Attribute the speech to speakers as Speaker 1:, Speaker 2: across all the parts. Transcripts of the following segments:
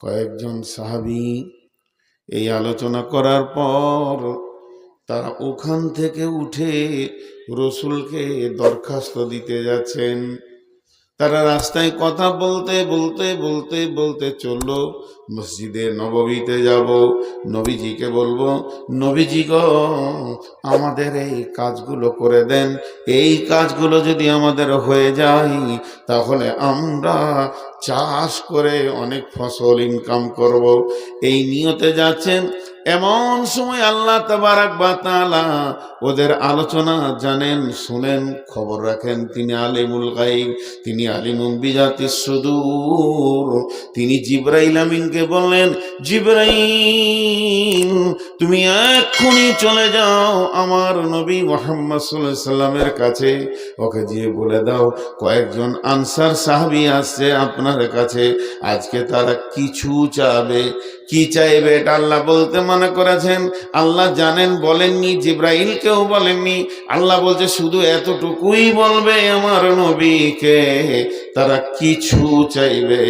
Speaker 1: কয়েকজন সাহাবী এই আলোচনা করার পর তারা ওখান থেকে উঠে রসুলকে দরখাস্ত দিতে যাচ্ছেন। তারা রাস্তায় কথা বলতে বলতে বলতে বলতে চললো মসজিদে নববীতে যাব, নবীজিকে বলবো, নবীজি গো আমাদের এই কাজগুলো করে দেন, এই কাজগুলো যদি আমাদের হয়ে যায় তাহলে আমরা চাষ করে অনেক ফসল ইনকাম করব। এই নিয়তে যাচ্ছেন। এমন সময় আল্লাহ তাবারাক ওয়া তাআলা ওদের আলোচনা জানেন, শুনেন, খবর রাখেন। তিনি আলিমুল গায়ব, তিনি আলিমুন বিজাতিস সুদূর। তিনি জিবরাইল আমিনকে বললেন, জিবরাইল তুমি এক্ষুনি চলে যাও আমার নবী মুহাম্মদ সাল্লাল্লাহু আলাইহি সাল্লামের কাছে, ওকে গিয়ে বলে দাও কয়েকজন আনসার সাহাবী আসছে আপনার কাছে, আজকে তারা কিছু চাবে। কি চাইবে এটা আল্লাহ বলতে মানা করেছেন। আল্লাহ জানেন, বলেননি, জিবরাইলকেও বলেননি। আল্লাহ বলছে শুধু এতটুকুই বলবে আমার নবীকে, তারা কিছু চাইবে,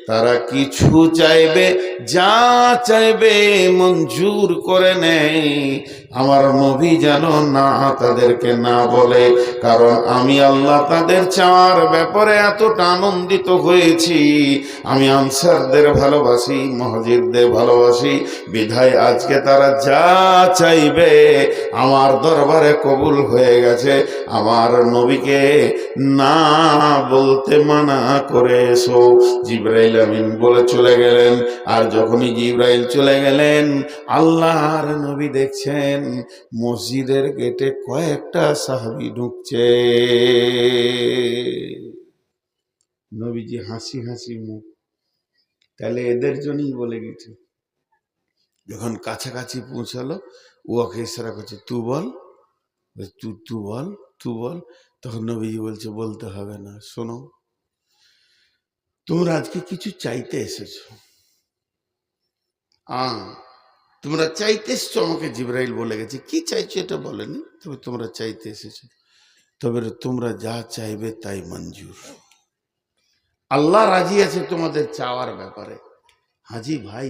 Speaker 1: তারা কিছু চাইবে, যা চাইবে মঞ্জুর করে নেয়। আমার নবী যেন না তাদেরকে না বলে, কারণ আমি আল্লাহ তাদের চাওয়ার ব্যাপারে এতটা আনন্দিত হয়েছি। আমি আনসারদের ভালোবাসি, মুহাজিরদের ভালোবাসি, বিধায় আজকে তারা যা চাইবে আমার দরবারে কবুল হয়ে গেছে। আমার নবীকে না বলতে মানা করে এসো। জিবরাইল আমিন বলে চলে গেলেন। আর যখনই জিবরাইল চলে গেলেন, আল্লাহর নবী দেখছেন মসজিদের গেটে কয়েকটা সাহাবী ঢুকছে। নবীজি হাসি হাসি মুখ, তাহলে এদের জন্যই বলে গেছে। যখন কাছাকাছি পৌঁছালো, ও ওকে ইশারা করছে, তু বল, তু বল, তু বল। তখন নবীজি বলছে বলতে হবে না, শোনো তোমরা আজকে কিছু চাইতে এসেছো, তোমরা চাইতে এসছো। আমাকে জিবরাইল বলে গেছে কি চাইছো এটা বলেনি, তবে তোমরা চাইতে এসেছো। তবে তোমরা যা চাইবে তাই মঞ্জুর। আল্লাহ রাজি আছে তোমাদের চাওয়ার ব্যাপারে। হাজি ভাই,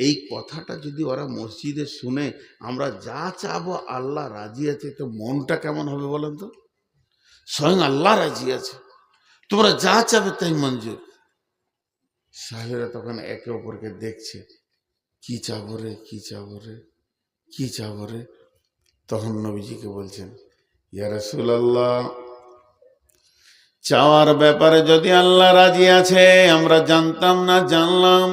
Speaker 1: এই কথাটা যদি ওরা মসজিদে শুনে আমরা যা চাবো আল্লাহ রাজি আছে, তো মনটা কেমন হবে বলেন তো? স্বয়ং আল্লাহ রাজি আছে, তোমরা যা চাবে তাই মঞ্জুর। সাহেবেরা তখন একে অপরকে দেখছে, কি চাবো রে, কি চাবো রে, কি চাবো রে। তখন নবীজিকে বলছেন, ইয়া রাসূলুল্লাহ, চাওয়ার ব্যাপারে যদি আল্লাহ রাজি আছে, আমরা জানতাম না, জানলাম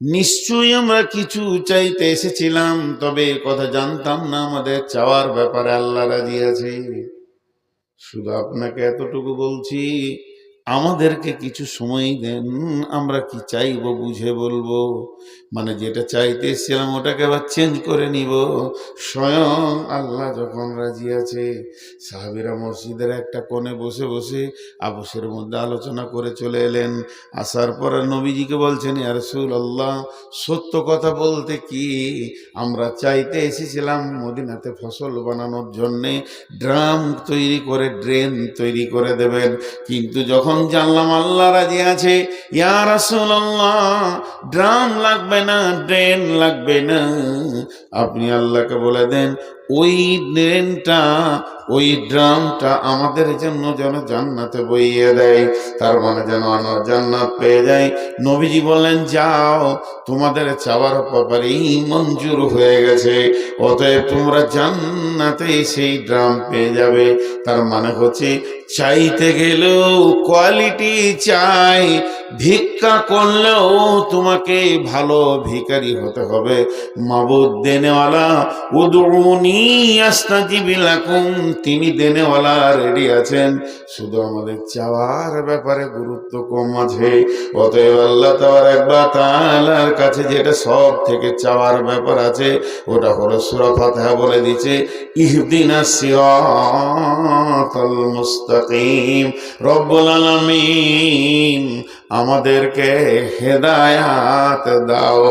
Speaker 1: নিশ্চয়ই আমরা কিছু চাইতে এসেছিলাম, তবে কথা জানতাম না আমাদের চাওয়ার ব্যাপারে আল্লাহ রাজি আছে। শুধু আপনাকে এতটুকু বলছি, আমাদেরকে কিছু সময় দেন, আমরা কি চাইবো বুঝে বলবো। মানে যেটা চাইতে এসেছিলাম ওটাকে আবার চেঞ্জ করে নিব। স্বয়ং আল্লাহ যখন রাজি আছে। সাহাবীরা মসজিদের একটা কোণে বসে বসে আপসের মধ্যে আলোচনা করে চলে এলেন। আসার পরে নবীজিকে বলছেন, ইয়া রাসূলুল্লাহ, সত্য কথা বলতে কি আমরা চাইতে এসেছিলাম মদিনাতে ফসল বানানোর জন্যে ড্রাম তৈরি করে, ড্রেন তৈরি করে দেবেন, কিন্তু যখন জানলাম আল্লাহ রাজি আছে, ইয়া রাসূলুল্লাহ ড্রাম লাগবে না, ড্রেন লাগবে না, আপনি আল্লাহকে বলে দেন ওই ড্রেনটা, ওই ড্রামটা আমাদের জন্য যেন জান্নাতে বইয়ে দেয়, তার মানে যেন আমরা জান্নাত পেয়ে যাই। নবীজি বললেন, যাও, তোমাদের চাওয়ার ব্যাপারেই মঞ্জুর হয়ে গেছে, অতএব তোমরা জান্নাতে সেই ড্রাম পেয়ে যাবে। তার মানে হচ্ছে চাইতে গেলেও কোয়ালিটি চাই, ভিক্ষা করলেও তোমাকে ভালো ভিখারি হতে হবে। মাবুদ দেনেওয়ালা, উদউনি আস্তাজিব লাকুম, তিনি দেনেওয়ালা, রেডি আছেন, শুধু আমাদের চাওয়ার ব্যাপারে গুরুত্ব কম আছে। অতএব আল্লাহ তাআলার কাছে যেটা সব থেকে চাওয়ার ব্যাপার আছে ওটা হলো সূরা ফাতিহা বলে দিয়েছে, ইহদিনাস সিরাতাল মুস্তাকিম। রব্বুল আলামিন আমাদেরকে হেদায়াত দাও।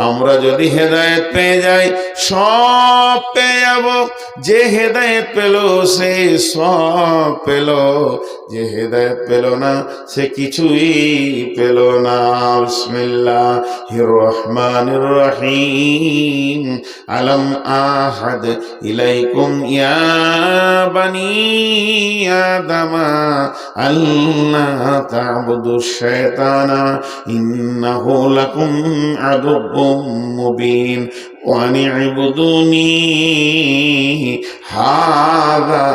Speaker 1: আমরা যদি হেদায়েত পেয়ে যাই সব পেয়ে যাব। যে হেদায়েত পেল সে সব পেল, যে হেদায়েত পেল না সে কিছুই পেল না। বিসমিল্লাহির রহমানির রহিম। আলম আহাদ ইলাইকুম ইয়া বানি আদামা আল্লা তা'বুদুশ শাইতানা ইন্নাহু লাকুম আদুব্বুম মুবিন ওয়া নি'বুদুনি হাযা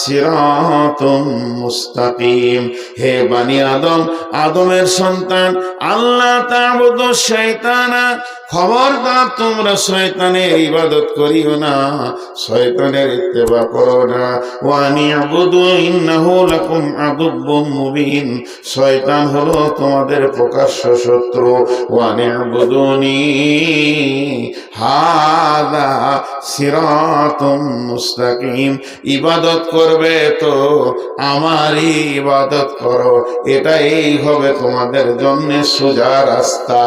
Speaker 1: সিরাতুম মুস্তাকিম। হে বানি আদম, আদমের সন্তান, আল্লাহ তা'বুদুশ শাইতানা, খবরদার তোমরা শয়তানের ইবাদত করিও না, শয়তানের ইত্তেবা করো না। ওয়া নি'বুদু ইন্নাহু লাকুম আদুব্বুম মুবিন, শয়তান হলো তোমাদের প্রকাশ্য শত্রু। ওয়া নি'বুদুনি হাযা সিরাতুম মুস্তাকিম, ইবাদত করবে তো আমারই ইবাদত করো, এটাই হবে তোমাদের জন্য সোজা রাস্তা।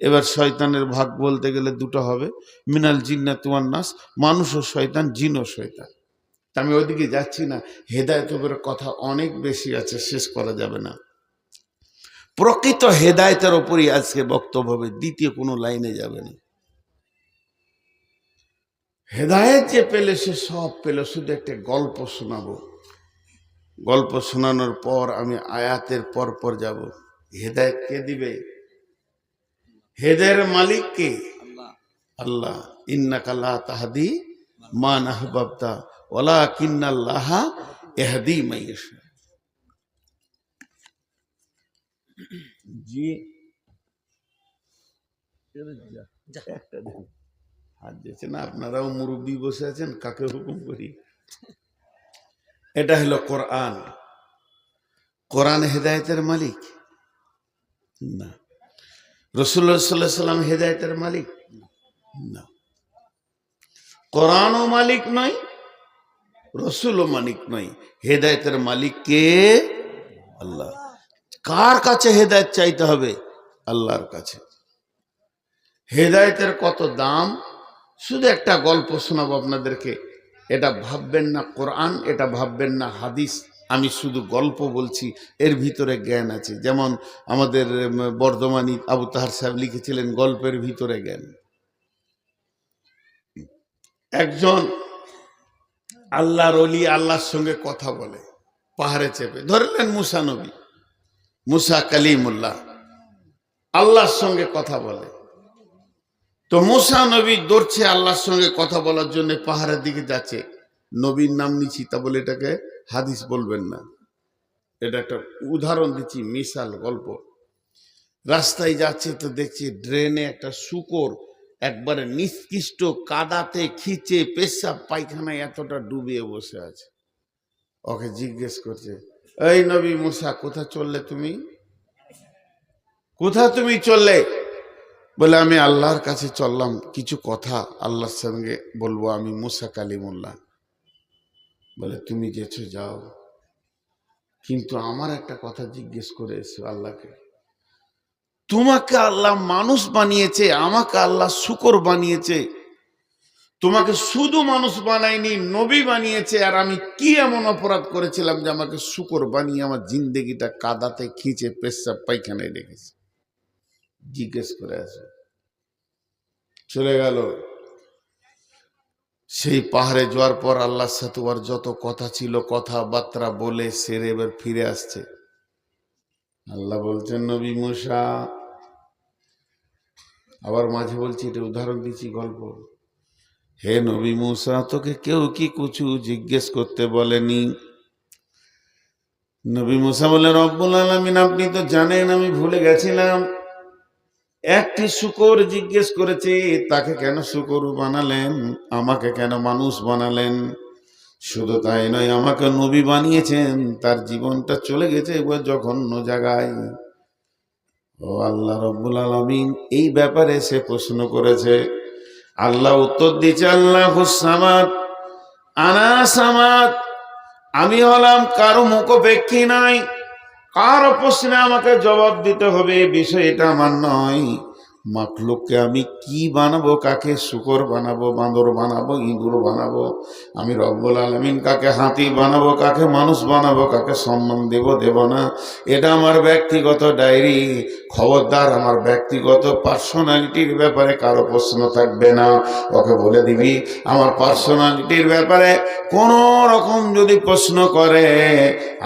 Speaker 1: এবার শয়তানের ভাগ বলতে গেলে দুটো হবে, মিনাল জিন্নাতি ওয়ান নাস, মানুষ ও শয়তান, জিন ও শয়তান। আমি ওইদিকে যাচ্ছি না, হেদায়েতের কথা অনেক বেশি আছে, শেষ করা যাবে না। প্রকৃত হেদায়েতের উপরই আজকে বক্তব্য হবে, দ্বিতীয় কোনো লাইনে যাবে না। হেদায়েত যে পেলে সে সব পেল। শুধু একটা গল্প শোনাবো, গল্প শোনানোর পর আমি আয়াতের পর পর যাব। হেদায়েত কে দিবে? হেদায়েতের মালিক কে? আল্লাহ। ইন্নাকা লা তাহদি মান আহবাবতা ওয়ালাকিন্নাল্লাহা ইয়াহদি মান ইয়াশা। জি একটা দেখুন হাত দিয়েছে না, আপনারাও মুরব্বী বসে আছেন, কাকে হুকুম করি? এটা হলো কোরআন। কোরআন হেদায়েতের মালিক না। রাসূলুল্লাহ সাল্লাল্লাহু আলাইহি ওয়াসাল্লাম হেদায়েতের মালিক না। কোরআনও মালিক নয়, রাসূলও মালিক নয়। হেদায়েতের মালিক কে? আল্লাহ। কার কাছে হেদায়েত চাইতে হবে? আল্লাহর কাছে। হেদায়েতের কত দাম, শুধু একটা গল্প শোনাবো আপনাদেরকে। এটা ভাববেন না কোরআন, এটা ভাববেন না হাদিস, আমি শুধু গল্প বলছি, এর ভিতরে জ্ঞান আছে। যেমন আমাদের বর্ধমানী আবু তাহার সাহেব লিখেছিলেন, গল্পের ভিতরে জ্ঞান। একজন আল্লাহর ওলি আল্লাহর সঙ্গে কথা বলে, পাহাড়ে চেপে ধরলেন মুসা নবী, মুসা কালিমুল্লাহ আল্লাহর সঙ্গে কথা বলে। তো মুসা নবী দৌড়ছে আল্লাহর সঙ্গে কথা বলার জন্য, পাহাড়ের দিকে যাচ্ছে। নবীর নাম নিচ্ছি, তা বলে এটাকে হাদিস বলবেন না, এটা একটা উদাহরণ দিচ্ছি, মিসাল গল্প। রাস্তায় যাচ্ছে তো দেখছি ড্রেনে একটা শূকর একবারে নিষ্কৃষ্ট কাদাতে খিচে পেশাব পায়খানায় এতটা ডুবিয়ে বসে আছে। ওকে জিজ্ঞেস করছে, এই নবী মুসা, কোথা চললে তুমি? কোথা তুমি চললে? বলে, আমি আল্লাহর কাছে চললাম, কিছু কথা আল্লাহর সঙ্গে বলবো, আমি মুসা কালিমুল্লাহ। বলে, তুমি যেছো যাও, কিন্তু আমার একটা কথা জিজ্ঞেস করে এসো আল্লাহকে। তোমাকে আল্লাহ মানুষ বানিয়েছে, আমাকে আল্লাহ শূকর বানিয়েছে, তোমাকে শুধু মানুষ বানায়নি, নবী বানিয়েছে। আর আমি কি এমন অপরাধ করেছিলাম যে আমাকে শূকর বানিয়ে আমার জিন্দেগিটা কাদাতে খিচে পেশাব পায়খানায় রেখেছে? জিজ্ঞেস করে আসে। চলে গেল। সেই পাহাড়ে যাওয়ার পর আল্লাহর সাথে ওর যত কথা ছিল, কথাবার্তা বলে সেরে এবার ফিরে আসছে। আল্লাহ বলছেন, নবী মুসা, আবার মাঝে বলছি, এটা উদাহরণ দিচ্ছি গল্প। হে নবী মুসা, তোকে কেউ কি কিছু জিজ্ঞেস করতে বলেনি? নবী মুসা বলে, রব্বুল আলামিন, আপনি তো জানেন আমি ভুলে গেছিলাম। একটি শূকর জিজ্ঞেস করেছে, তাকে কেন শূকর বানালেন, আমাকে কেন মানুষ বানালেন? শুধু তাই নয়, আমাকে নবী বানিয়েছেন, তার জীবনটা চলে গেছে এবার জঘন্য জায়গায়। ও আল্লাহ রব্বুল আলামিন, এই ব্যাপারে সে প্রশ্ন করেছে। আল্লাহ উত্তর দিয়েছে, আল্লাহুস সামাদ আনা সামাদ, আমি হলাম কারো মুখোপেক্ষী নাই, কারো প্রশ্নে আমাকে জবাব দিতে হবে বিষয় এটা আমার নয়। মাখলুককে আমি কি বানাবো, কাকে শুকর বানাবো, বাঁদর বানাবো, ইঁদুর বানাবো? আমি রব্বুল আলামিন কাকে হাতি বানাবো, কাকে মানুষ বানাবো, কাকে সম্মান দেব দেব না, এটা আমার ব্যক্তিগত ডায়েরি। খবরদার, আমার ব্যক্তিগত পার্সোনালিটির ব্যাপারে কারো প্রশ্ন থাকবে না। ওকে বলে দিবি আমার পার্সোনালিটির ব্যাপারে কোনো রকম যদি প্রশ্ন করে,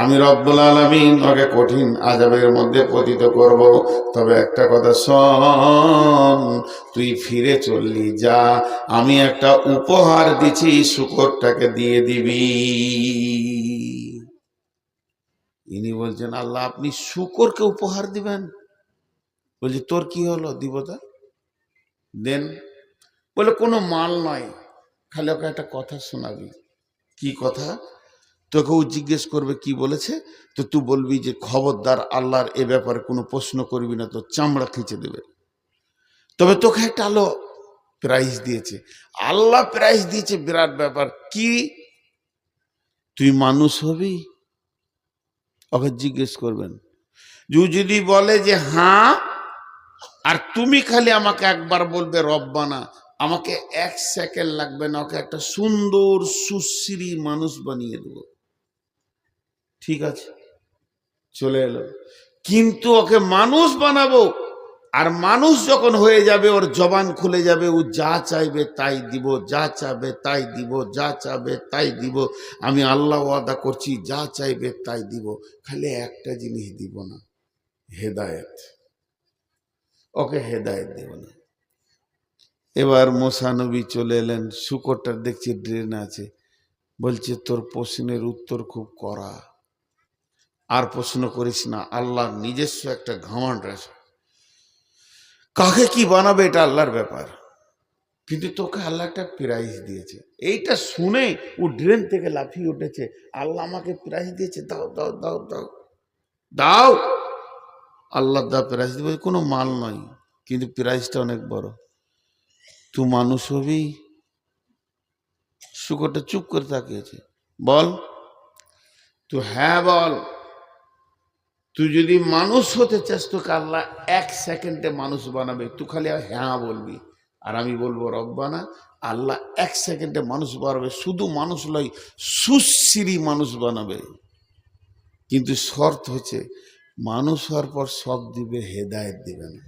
Speaker 1: আমি রব্বুল আলামিন ওকে কঠিন আযাবের মধ্যে পতিত করব। তবে একটা কথা শোন, তুই ফিরে চললি যা, আমি একটা উপহার দিছি, শুকরটাকে দিয়ে দিবি। ইনি বলছেন, আল্লাহ আপনি শুকরকে উপহার দিবেন? বলছে, তোর কি হলো, দিব তা দেন। বলে, কোনো মাল নয়, খালি ওকে একটা কথা শোনাবি। কি কথা? তোকে ও জিজ্ঞেস করবে কি বলেছে, তো তুই বলবি যে খবরদার আল্লাহর এ ব্যাপারে কোনো প্রশ্ন করবি না, তো চামড়া খিঁচে দেবে। তবে তোকে একটা আলো প্রাইজ দিয়েছে, আল্লাহ প্রাইজ দিয়েছে, বিরাট ব্যাপার। কি? তুই মানুষ হবি? ওকে জিজ্ঞেস করবেন। যদি বলে যে হ্যাঁ, আর তুমি খালি আমাকে একবার বলবে রব্বানা, আমাকে 1 সেকেন্ড লাগবে না, ওকে একটা সুন্দর সুশ্রী মানুষ বানিয়ে দেব। ঠিক আছে, চলে এলো। কিন্তু ওকে মানুষ বানাবো, আর মানুষ যখন হয়ে যাবে ওর জবান খুলে যাবে, ও যা চাইবে তাই দিব, যা চাইবে তাই দিব, যা চাইবে তাই দিব। আমি আল্লাহ ওয়াদা করছি, যা চাইবে তাই দিব, খালি একটা জিনিস দিব না, হেদায়েত। ওকে হেদায়েত দেব না। এবার মুসা নবী চলে এলেন, শুকরটার দেখছি ড্রেন আছে। বলছে, তোর প্রশ্নের উত্তর খুব কড়া, আর প্রশ্ন করিস না। আল্লাহর নিজস্ব একটা ঘামান্ড আছে, কাকে কি বানাবে এটা আল্লাহর ব্যাপার, কিন্তু তোকে আল্লাহ একটা প্রাইজ দিয়েছে। এইটা শুনে ও ড্রেন থেকে লাফিয়ে উঠেছে, আল্লাহ আমাকে প্রাইজ দিয়েছে, দাও দাও দাও দাও দাও। আল্লাহ দা প্রাইজ দিবে, কোনো মাল নয়, কিন্তু প্রাইজটা অনেক বড়। তুই মানুষ হবি? শুকরটা চুপ করে তাকিয়েছে। বল, তুই হ্যাঁ বল। তুই যদি মানুষ হতে চাস, তোকে আল্লাহ 1 সেকেন্ডে মানুষ বানাবে, তুই খালি হ্যাঁ বলবি, আর আমি বলবো রব্বানা। আল্লাহ 1 সেকেন্ডে মানুষ বানাবে, শুধু মানুষ নয়, সুশ্রী মানুষ বানাবে। কিন্তু শর্ত হচ্ছে, মানুষ হওয়ার পর সব দিবে, হেদায়েত দিবে না।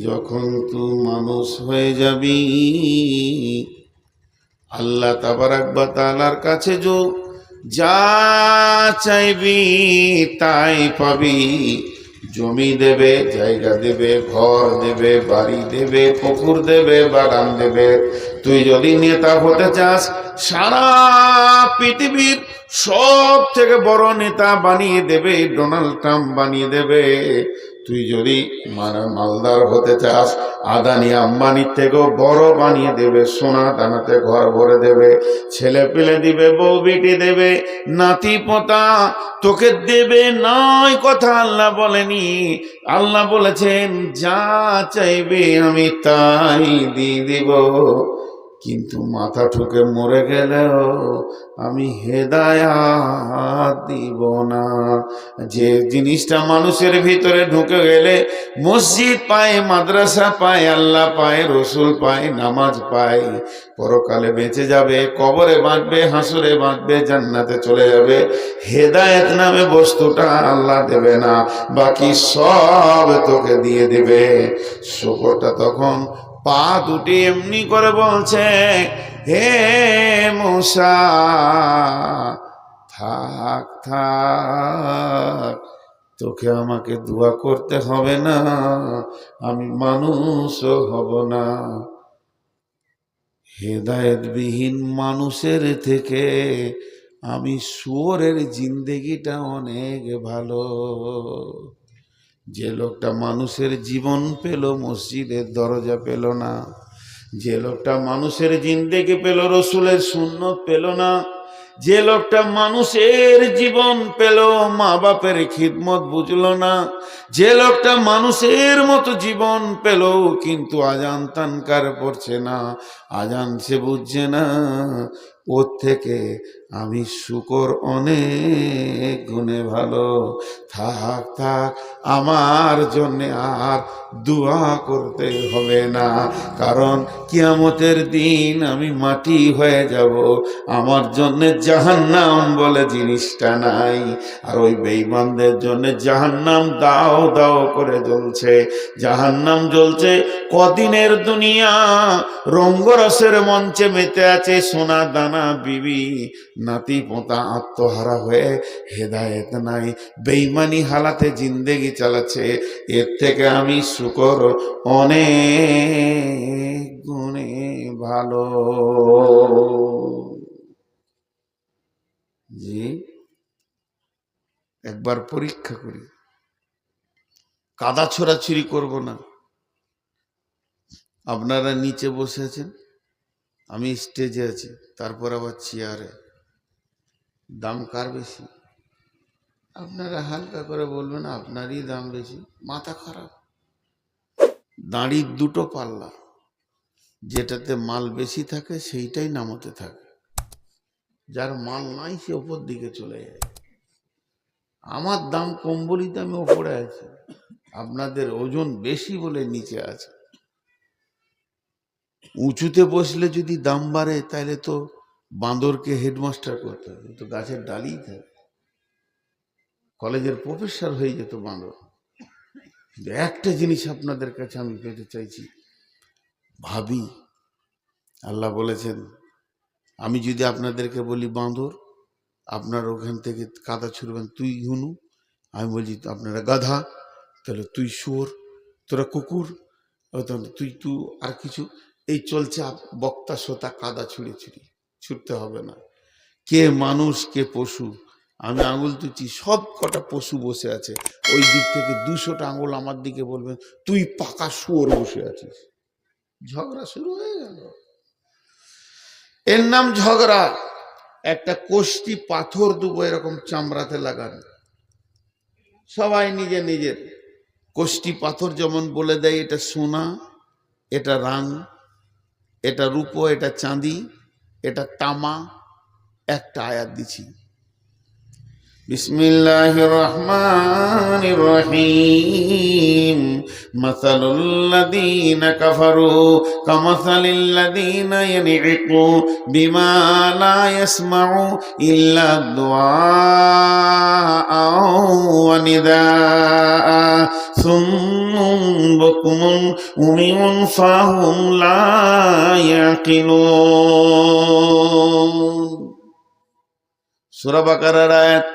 Speaker 1: যখন তুই মানুষ হয়ে যাবি, আল্লাহ তাবারাক ওয়া তাআলার কাছে যা চাইবি তাই পাবি। জমি দেবে, জায়গা দেবে, ঘর দেবে, বাড়ি দেবে, পুকুর দেবে, বাগান দেবে। তুই যদি নেতা হতে চাস, সারা পৃথিবীর সব থেকে বড় নেতা বানিয়ে দেবে, ডোনাল্ড ট্রাম্প বানিয়ে দেবে। তুই যদি মালদার হতে চাস, আদানি আম্বানির থেকেও বড় বানিয়ে দেবে, সোনা দানাতে ঘর ভরে দেবে, ছেলে পেলে দিবে, বউ বিটি দেবে, নাতি পোতা তোকে দেবে। নয় কথা আল্লাহ বলেনি, আল্লাহ বলেছেন যা চাইবে আমি তাই দিয়ে দিব। কিন্তু মাথা ঠুকে মরে গেলেও আমি হেদায়াত দিব না। যে জিনিসটা মানুষের ভিতরে ঢুকে গেলে মসজিদ পায়, মাদ্রাসা পায়, আল্লাহ পায়, রসুল পায়, নামাজ পায়, পরকালে বেঁচে যাবে, কবরে বাঁচবে, হাসরে বাঁচবে, জান্নাতে চলে যাবে। হেদায়েত নামে বস্তুটা আল্লাহ দেবে না, বাকি সব তোকে দিয়ে দেবে। শুকরটা তখন পা দুটি এমনি করে বলছে, হে মুসা, থাক থাক, তোকে আমাকে দোয়া করতে হবে না, আমি মানুষও হব না। হেদায়েতবিহীন মানুষের থেকে আমি শুয়োরের জিন্দেগিটা অনেক ভালো। যে লোকটা মানুষের জীবন পেল, মসজিদের দরজা পেল না। যে লোকটা মানুষের জিন্দেগি পেল, রসুলের সুন্নত পেল না। যে লোকটা মানুষের জীবন পেল, মা বাপের খিদমত বুঝলো না। যে লোকটা মানুষের মতো জীবন পেল, কিন্তু আজান তানকার পড়ছে না, আজান সে বুঝছে না, ওর থেকে আমি শুকর অনেক গুণে ভালো। থাক থাক আমার জন্য আর দোয়া করতে হবে না, কারণ কিয়ামতের দিন আমি মাটি হয়ে যাব, আমার জন্য জাহান্নাম বলে জিনিসটা নাই। আর ওই বেঈমানদের জন্য জাহান্নাম দাও দাও করে জ্বলছে। জাহান্নাম জ্বলছে কদিনের দুনিয়া রঙ্গরসের মঞ্চে মেতে আছে সোনা দানা বিবি, নাতি পোতা আত্মহারা হয়ে হেদায়েত নাই, বেঈমানি হালাতে জিন্দেগি চালাচ্ছে। এর থেকে আমি শুকর অনেক গুণে ভালো। জি, একবার পরীক্ষা করি, কাদা ছোড়াছুরি করব না। আপনারা নিচে বসে আছেন, আমি স্টেজে আছি, তারপর আবার চেয়ারে। দাম কার বেশি? আপনারা হালকা করে বলবেন আপনারই দাম বেশি। মাথা খারাপ। দাঁড়ির দুটো পাল্লা, যেটাতে মাল বেশি থাকে সেইটাই নামাতে থাকে, যার মাল নাই সে ওপর দিকে চলে যায়। আমার দাম কম বলেই তো আমি ওপরে আছি, আপনাদের ওজন বেশি বলে নিচে আছে। উঁচুতে বসলে যদি দাম বাড়ে তাহলে তো বাঁদরকে হেডমাস্টার করতে হবে, তো গাছের ডালই থাকে, কলেজের প্রফেসর হয়ে যেত বাঁদর। একটা জিনিস আপনাদের কাছে আমি পেতে চাইছি, ভাবি আল্লাহ বলেছেন আমি যদি আপনাদেরকে বলি বাঁদর, আপনার ওখান থেকে কাদা ছুড়বেন তুই হুনু, আমি বলছি আপনারা গাধা, তাহলে তুই শুয়োর, তোরা কুকুর, তুই আর কিছু, এই চলছে বক্তা শ্রোতা কাদা ছুঁড়ে ছুটতে হবে না। কে মানুষ কে পশু? আমি আঙুল তুলছি, সব কটা পশু বসে আছে, ওই দিক থেকে 200টা আঙুল আমার দিকে বলবেন তুই পাকা শুয়োর বসে আছিস। ঝগড়া শুরু হয়ে গেল। এর নাম ঝগড়া। একটা কোষ্টি পাথর দুবো এরকম চামড়াতে লাগানো, সবাই নিজে নিজের কোষ্টি পাথর যেমন বলে দেয় এটা সোনা, এটা রাং, এটা রূপো, এটা চাঁদি, এটা তামা। একটা আয়াত দিছি, বিসমিল্লাহির রহমানির রহিম। মাসালুল লাযীনা কাফারু কামাসালিল লাযীনা ইয়ানঈকু বিমা লা ইয়াসমাউ ইল্লা দুআআ ওয়া নিদাআ সুম্মুন বুকুমুন উমিয়ুন ফাহুম লা ইয়াকিলুন। সূরা বাকারার আয়াত।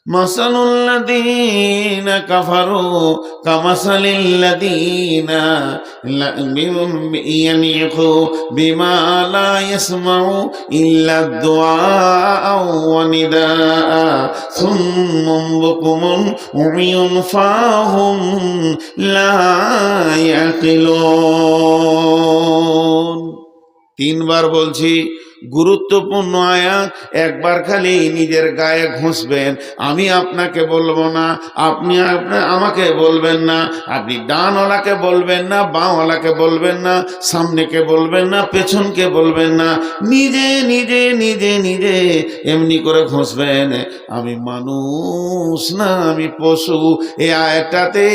Speaker 1: মাসালুল লাযীনা কাফারু কামাসালিল লাযীনা ইয়ানঈকু বিমা লা ইয়াসমাউ ইল্লা দুআআ ওয়া নিদাআ সুম্মুন বুকুমুন উমিয়ুন ফাহুম লা ইয়াকিলুন। 3 বার বলছি, গুরুত্বপূর্ণ আয়াত। একবার খালি নিজের গায়ে ঘষবেন, আমি আপনাকে বলবো না, আপনি আমাকে বলবেন না, আপনি ডানওয়ালাকে বলবেন না, বাঁওয়ালাকে বলবেন না, সামনেকে বলবেন না, পেছনকে বলবেন না, নিজে নিজে নিজে নিজে এমনি করে ঘষবেন। আমি মানুষ না, আমি পশু। এই আয়াতটাতে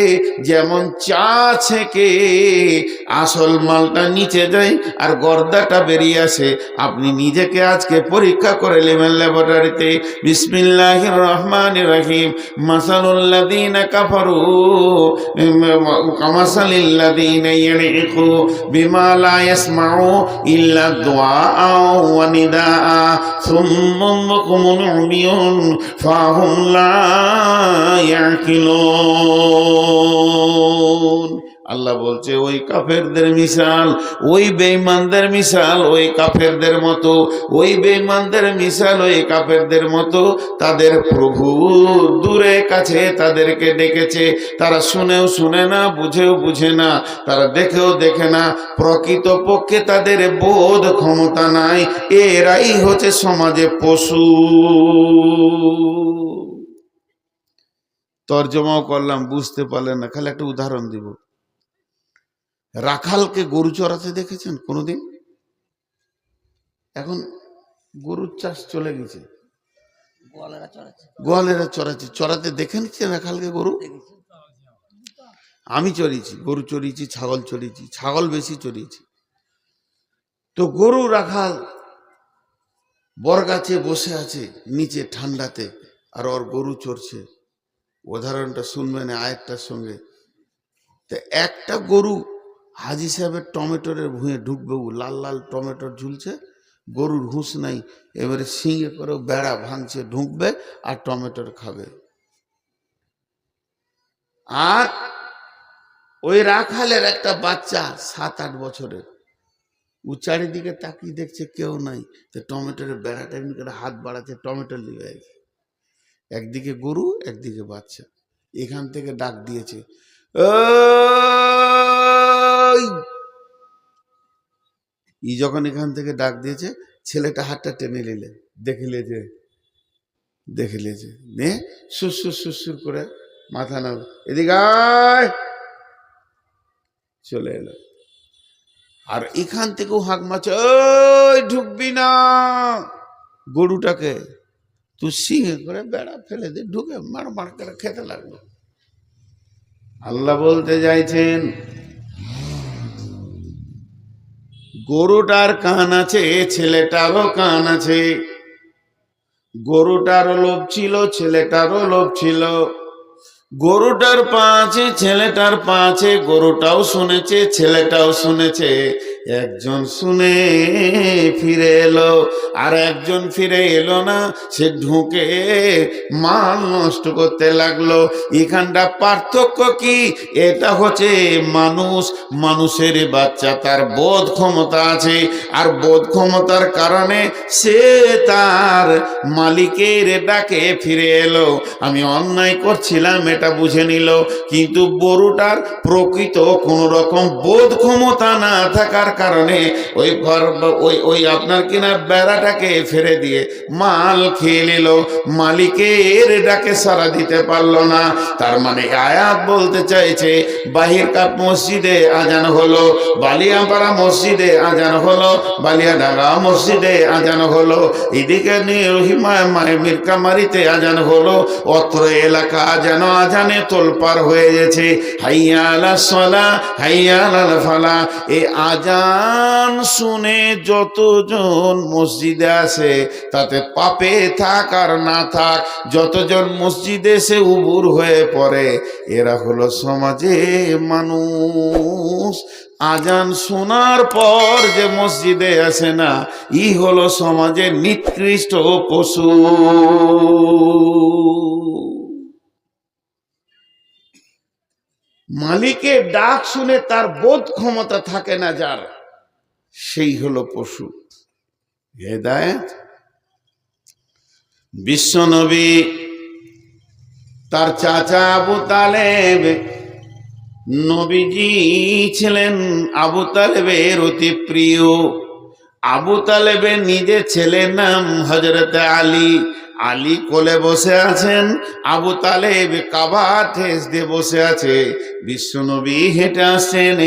Speaker 1: যেমন চা ছেঁকে আসল মালটা নিচে যায় আর গর্দাটা বেরিয়ে আসে, আপনি নিজেকে আজকে পরীক্ষা করে নেবেন ল্যাবরেটরিতে। বিসমিল্লাহির রহমানির রহিম। মাসালুল লাযীনা কাফারু কামাসালিল লাযীনা ইয়ানঈকু বিমা লা ইয়াসমাউ ইল্লা দুআআ ওয়া নিদাআ সুম্মুন বুকুমুন উমিয়ুন ফাহুম লা ইয়াকিলুন। আল্লাহ বলছে ওই কাফেরদের মিশাল, ওই বেঈমানদের মিশাল ওই কাফেরদের মতো, ওই বেঈমানদের মিশাল ওই কাফেরদের মতো। তাদের প্রভু দূরে কাছে তাদেরকে ডেকেছে, তারা শুনেও শুনে না, বুঝেও বুঝে না, তারা দেখেও দেখে না, প্রকৃতপক্ষে তাদের বোধ ক্ষমতা নাই। এরাই হচ্ছে সমাজে পশু। তর্জমাও করলাম, বুঝতে পারলেন না, খালি একটা উদাহরণ দিব। রাখালকে গরু চড়াতে দেখেছেন কোনোদিন? এখন গরুর চাষ চলে গেছে,
Speaker 2: গোয়ালেরা চড়াচ্ছে
Speaker 1: গোয়ালেরা চড়াচ্ছে, চড়াতে দেখে নিচ্ছে রাখালকে গরু।
Speaker 2: দেখেছি।
Speaker 1: আমি চড়িয়েছি, গরু চড়িয়েছি, ছাগল চড়িয়েছি, ছাগল বেশি চড়িয়েছি। তো গরু রাখাল বরগাছে বসে আছে নিচে ঠান্ডাতে, আর ওর গরু চড়ছে। উদাহরণটা শুনবেন আয়েরটার সঙ্গে। তো একটা গরু হাজি সাহেবের টমেটোরের ভুঁয়ে ঢুকবে, লাল লাল টমেটোর ঝুলছে, গরুর হুঁশ নাই, এবারে শিঙে করে বেড়া ভাঙছে, ঢুকবে আর টমেটোর খাবে। আর ওই রাখালের একটা বাচ্চা 7-8 বছরের, ও চারিদিকে তাকিয়ে দেখছে কেউ নাই, তো টমেটোর বেড়াটা এমনি করে হাত বাড়াচ্ছে, টমেটো লিবে গেছে। একদিকে গরু, একদিকে বাচ্চা। এখান থেকে ডাক দিয়েছে, ওই! ই যখন এখান থেকে ডাক দিয়েছে, ছেলেটা হাতটা টেনে নিলে, দেখিলেছে নে সুসুর সুসুর করে মাথা নাম, এদিকে আয়, চলে এলো। আর এখান থেকেও হাঁক মারছে, ওই ঢুকবি না, গরুটাকে তুই সিংহে করে বেড়া ফেলে দিয়ে ঢুকে মার মার করে খেতে লাগলো। আল্লাহ বলতে চাইছেন, গরুটার কান আছে, ছেলেটারও কান আছে। গরুটারও লোভ ছিল, ছেলেটারও লোভ ছিল। গরুটার পা আছে, ছেলেটার পা আছে, গরুটাও শুনেছে, ছেলেটাও শুনেছে। একজন শুনে ফিরে এলো, আর একজন ফিরে এলো না, সে ঢুকে মাল নষ্ট করতে লাগলো। এখানটা পার্থক্য কি? এটা হচ্ছে মানুষ, মানুষের বাচ্চা, তার বোধ ক্ষমতা আছে, আর বোধ ক্ষমতার কারণে সে তার মালিকের ডাকে ফিরে এলো। আমি অন্যায় করছিলাম এটা বুঝে নিল। কিন্তু গরুটার প্রকৃত কোন রকম বোধ ক্ষমতা না থাকার কারণে ওই ঘর ওই আপনার কিনা বেড়াটাকে ফেলে দিয়ে মাল খেয়ে নিল, মালিকের ডাকে সাড়া দিতে পারলো না। তার মানে আয়াত বলতে চাইছে, বাহিরকাট মসজিদে আজান হলো, বালিয়াপাড়া মসজিদে আজান হলো, বালিয়াডাঙ্গা মসজিদে আজান হলো, এদিকে মিরকামারিতে আজান হলো, অত্র এলাকা যেন আজানে তোলপাড় হয়ে গেছে। হাইয়া আলাস সালাহ, হাইয়া আলাল ফালাহ। এই আজান শুনে যতজন মসজিদে আসে, তাতে পাপে থাক আর না থাক, যতজন মসজিদে এসে উবুর হয়ে পড়ে, এরা হলো সমাজে মানুষ। আজান শোনার পর যে মসজিদে আসে না, ই হলো সমাজের নিকৃষ্ট পশু। মালিকের ডাক শুনে তার বোধ ক্ষমতা থাকে না যার, সেই হলো পশু। হেদায়েত বিশ্বনবী তার চাচা আবু তালেব, নবীজি ছিলেন আবু তালেবের অতি প্রিয়। আবু তালেবের নিজের ছেলের নাম হযরত আলী। আলী কোলে বসে আছেন, আবু তালেব কাবা ঠেস দিয়ে বসে আছে। বিশ্বনবী হেঁটে আসছেন,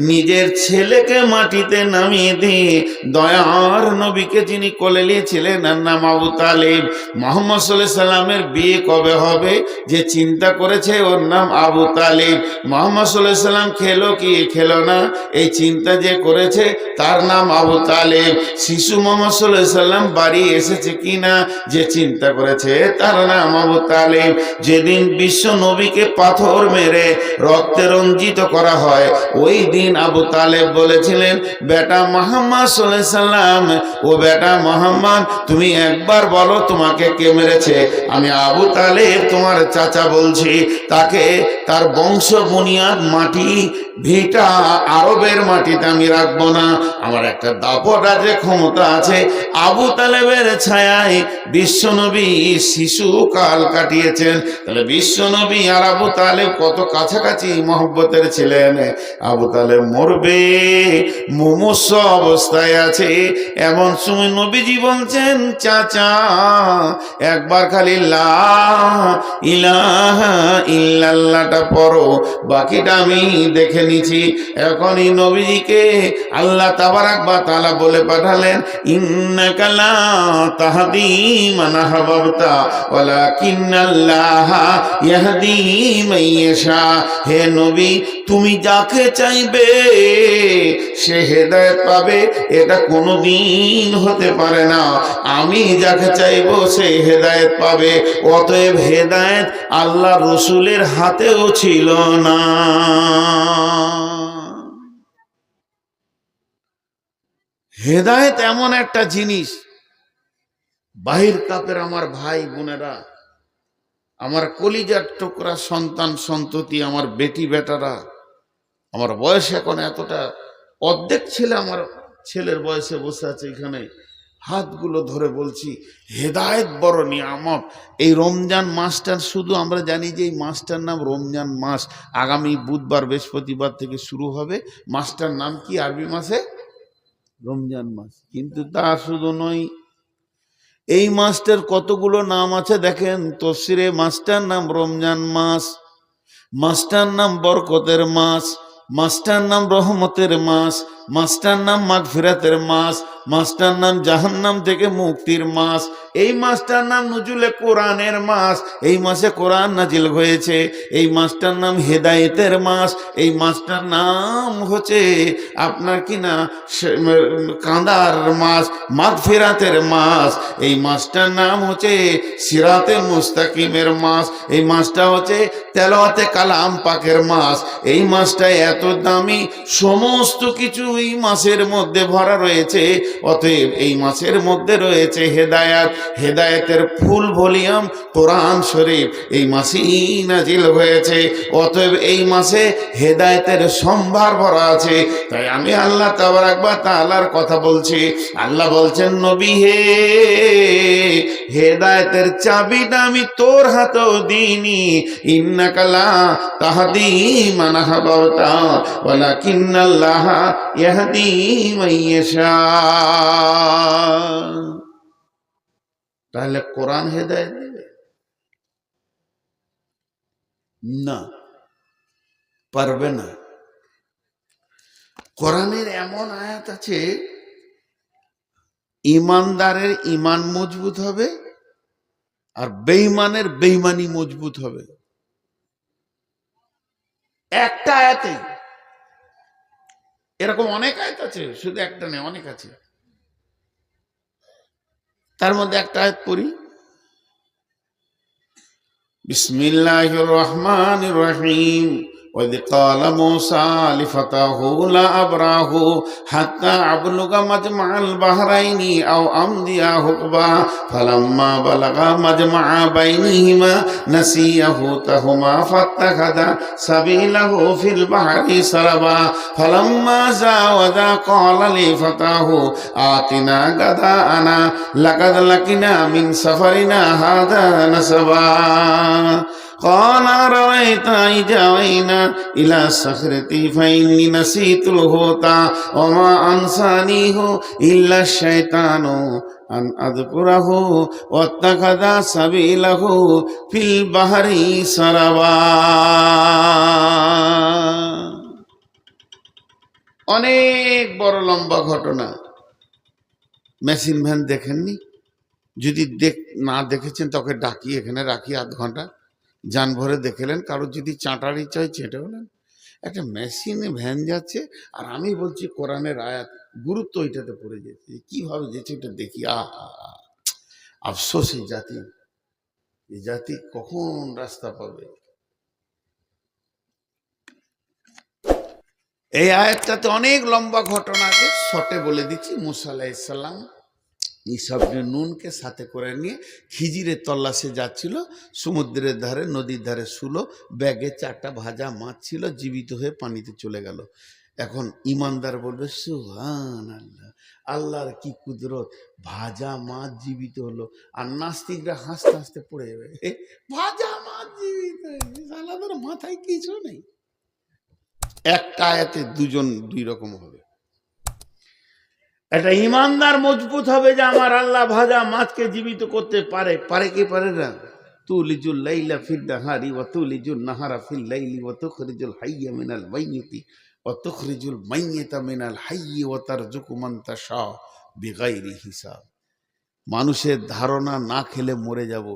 Speaker 1: নিজের ছেলেকে মাটিতে নামিয়ে দিয়ে দয়ার নবীকে যিনি কোলে নিয়েছিলেন, তার নাম আবু তালেব। মুহাম্মদ সাল্লাল্লাহু আলাইহি সাল্লামের বিয়ে কবে হবে যে চিন্তা করেছে, ওর নাম আবু তালেব। মুহাম্মদ সাল্লাল্লাহু আলাইহি সাল্লাম খেলো কি খেলো না, এই চিন্তা যে করেছে, তার নাম আবু তালেব। শিশু মুহাম্মদ সাল্লাল্লাহু আলাইহি সাল্লাম বাড়ি এসেছে কিনা যে চিন্তা করেছে, তার নাম আবু তালেব। যেদিন বিশ্ব নবীকে পাথর মেরে রক্তে রঞ্জিত করা হয়, ওই দিন আবু তালেব বলেছিলেন, বেটা মুহাম্মদ সাল্লাল্লাহু আলাইহি সাল্লাম, ও বেটা মুহাম্মদ, তুমি একবার বলো তোমাকে কে মেরেছে। আমি আবু তালেব তোমার চাচা বলছি, তাকে তার বংশ বুনিয়াদ মাটি ভিটা আরবের মাটিতে আমি রাখবো না। আমার একটা দাপট আছে, ক্ষমতা আছে। আবু তালেবের ছায়ায় বিশ্বনবী নবী শিশুকাল কাটিয়েছেন। তাহলে বিশ্ব নবী আর আবু তালেব কত কাছাকাছি মহব্বতের ছিলেন। আবু তালেব মরবে, মুমূর্ষ অবস্থায় আছে, এমন সময় নবীজি বলছেন, চাচা একবার খালি লা ইলাহা ইল্লাল্লাহটা পড়ো, বাকিটা আমি দেখে নিছি। এখনই নবীজিকে আল্লাহ তাবারাক ওয়া তাআলা বলে পাঠালেন, ইন্নাকা লা তাহদি মান আহবাবতা ওয়ালাকিন্নাল্লাহা ইয়াহদি মান ইয়াশা। হে নবী, তুমি যাকে চাইবে সে হেদায়েত পাবে, এটা কোনোদিন হতে পারে না। আমি যাকে চাইবো সে হেদায়েত পাবে। অতএব হেদায়েত আল্লাহ রসুলের হাতেও ছিল না। হেদায়েত এমন একটা জিনিস, বাহির কাপের আমার ভাই বোনেরা, আমার কলিজার টুকরা সন্তান সন্ততি, আমার বেটি বেটারা, আমার বয়স এখন এতটা, অর্ধেক ছেলে আমার ছেলের বয়সে বসে আছে এখানে, হাতগুলো ধরে বলছি হেদায়েত বড় নিয়ামত। এই রমজান মাসটা শুধু আমরা জানি যে এই মাসটার নাম রমজান মাস, আগামী বুধবার বৃহস্পতিবার থেকে শুরু হবে। মাসটার নাম কি আরবি মাসে? রমজান মাস। কিন্তু তা শুধু নয়, এই মাসটার কতগুলো নাম আছে দেখেন তফসিরে। মাসটার নাম রমজান মাস, মাসটার নাম বরকতের মাস, মাসটার নাম রহমতের মাস, মাসটার নাম মাগফিরাতের মাস, মাসটার নাম জাহান্নাম থেকে মুক্তির মাস, এই মাসটার নাম নুজুলে কোরআনের মাস, এই মাসে কোরআন নাজিল হয়েছে। এই মাসটার নাম হেদায়েতের মাস, এই মাসটার নাম হচ্ছে আপনার কি না কাঁদার মাস, মাগফিরাতের মাস। এই মাসটার নাম হচ্ছে সিরাতে মুস্তাকিমের মাস, এই মাসটা হচ্ছে তেলাওয়াতে কালাম পাকের মাস। এই মাসটা এত দামি, সমস্ত কিছু এই মাসের মধ্যে ভরা রয়েছে। অতএব এই মাসের মধ্যে রয়েছে হেদায়েত, হেদায়েতের ফুল ভলিউম কোরআন শরীফ এই মাসেই নাজিল হয়েছে। অতএব এই মাসে হেদায়েতের সম্ভার ভরা আছে। তাই আমি আল্লাহ তাবারাক ওয়া তাআলার কথা বলছি। আল্লাহ বলছেন, নবী হে, হেদায়েতের চাবিটা আমি তোর হাতেও দিইনি। ইন্নাকা লা তাহদি মান আহবাবতা ওয়ালাকিন্নাল্লাহা ইয়াহদি মান ইয়াশা। তাহলে কোরআন হেদায়েত দেবে না? পারবে না। কোরআনের এমন আয়াত আছে, ইমানদারের ইমান মজবুত হবে আর বেঈমানের বেঈমানি মজবুত হবে। একটা আয়াতে এরকম অনেক আয়াত আছে, শুধু একটা নেই, অনেক আছে। তার মধ্যে একটা আয়াত পড়ি, বিসমিল্লাহির রহমানির রহিম। وَإِذْ قَالَ مُوسَى لِفَتَاهُ لَا أَبْرَحُ حَتَّى أَبْلُغَ مَجْمَعَ الْبَحْرَيْنِ أَوْ أَمْضِيَ حُقْبًا فَلَمَّا بَلَغَا مَجْمَعَ بَيْنِهِمَا نَسِيَ حُوتَهُمَا فَاتَّخَذَ سَبِيلَهُ فِي الْبَحْرِ سَرَبًا فَلَمَّا جَاوَزَا قَالَ لِفَتَاهُ آتِنَا غَدَاءَنَا لَقَدْ لَقِينَا مِنْ سَفَرِنَا هَذَا نَصَبًا قال أرأيت إذ أوينا إلى الصخرة فإني نسيت الحوت وما أنسانيه إلا الشيطان أن أذكره واتخذ سبيله في البحر سربا। অনেক বড় লম্বা ঘটনা। মেশিন ভ্যান দেখেননি? যদি না দেখেছেন তোকে ডাকি, এখানে রাখি আধ ঘন্টা, যান ভরে দেখলেন। কারো যদি চাঁটার ইচ্ছা হয় চেটে হলেন। একটা মেশিনে ভ্যান যাচ্ছে আর আমি বলছি কোরআনের আয়াত, গুরুত্ব ওইটাতে পড়ে যেতে কিভাবে যেছে এটা দেখি। আফসোস, এই জাতি কখন রাস্তা পাবে। এই আয়াতটাতে অনেক লম্বা ঘটনা আছে, শর্টে বলে দিচ্ছি। মুসা আলাইহিস সালাম ইসবনে নুনকে সাথে করে নিয়ে খিজিরে তল্লাশে যাচ্ছিল, সমুদ্রের ধারে, নদীর ধারে শুলো, ব্যাগে 4টা ভাজা মাছ ছিল, জীবিত হয়ে পানিতে চলে গেল। এখন ইমানদার বলবে সুবহান আল্লাহ, আল্লাহর কি কুদরত, ভাজা মাছ জীবিত হলো। আর নাস্তিকরা হাসতে হাসতে পড়ে যাবে, ভাজা মাছ জীবিত হয়েছে, আল্লাহর মাথায় কিছু নেই। একটা আয়াতে দুজন দুই রকম হবে। একটা ইমানদার মজবুত হবে যে আমার আল্লাহ ভাজা মাছকে জীবিত করতে পারে। পারে কি পারে না? তুলিজুল লাইলা ফিল নাহারি ওয়া তুলিজুল নাহারা ফিল লাইলি ওয়া তুখরিজুল হাইয়া মিনাল মাইয়িতি ওয়া তুখরিজুল মাইয়িতা মিনাল হাইয়ি ওয়া তারযুকু মান তাশা বিগাইরি হিসাব। মানুষের ধারণা না খেলে মরে যাব।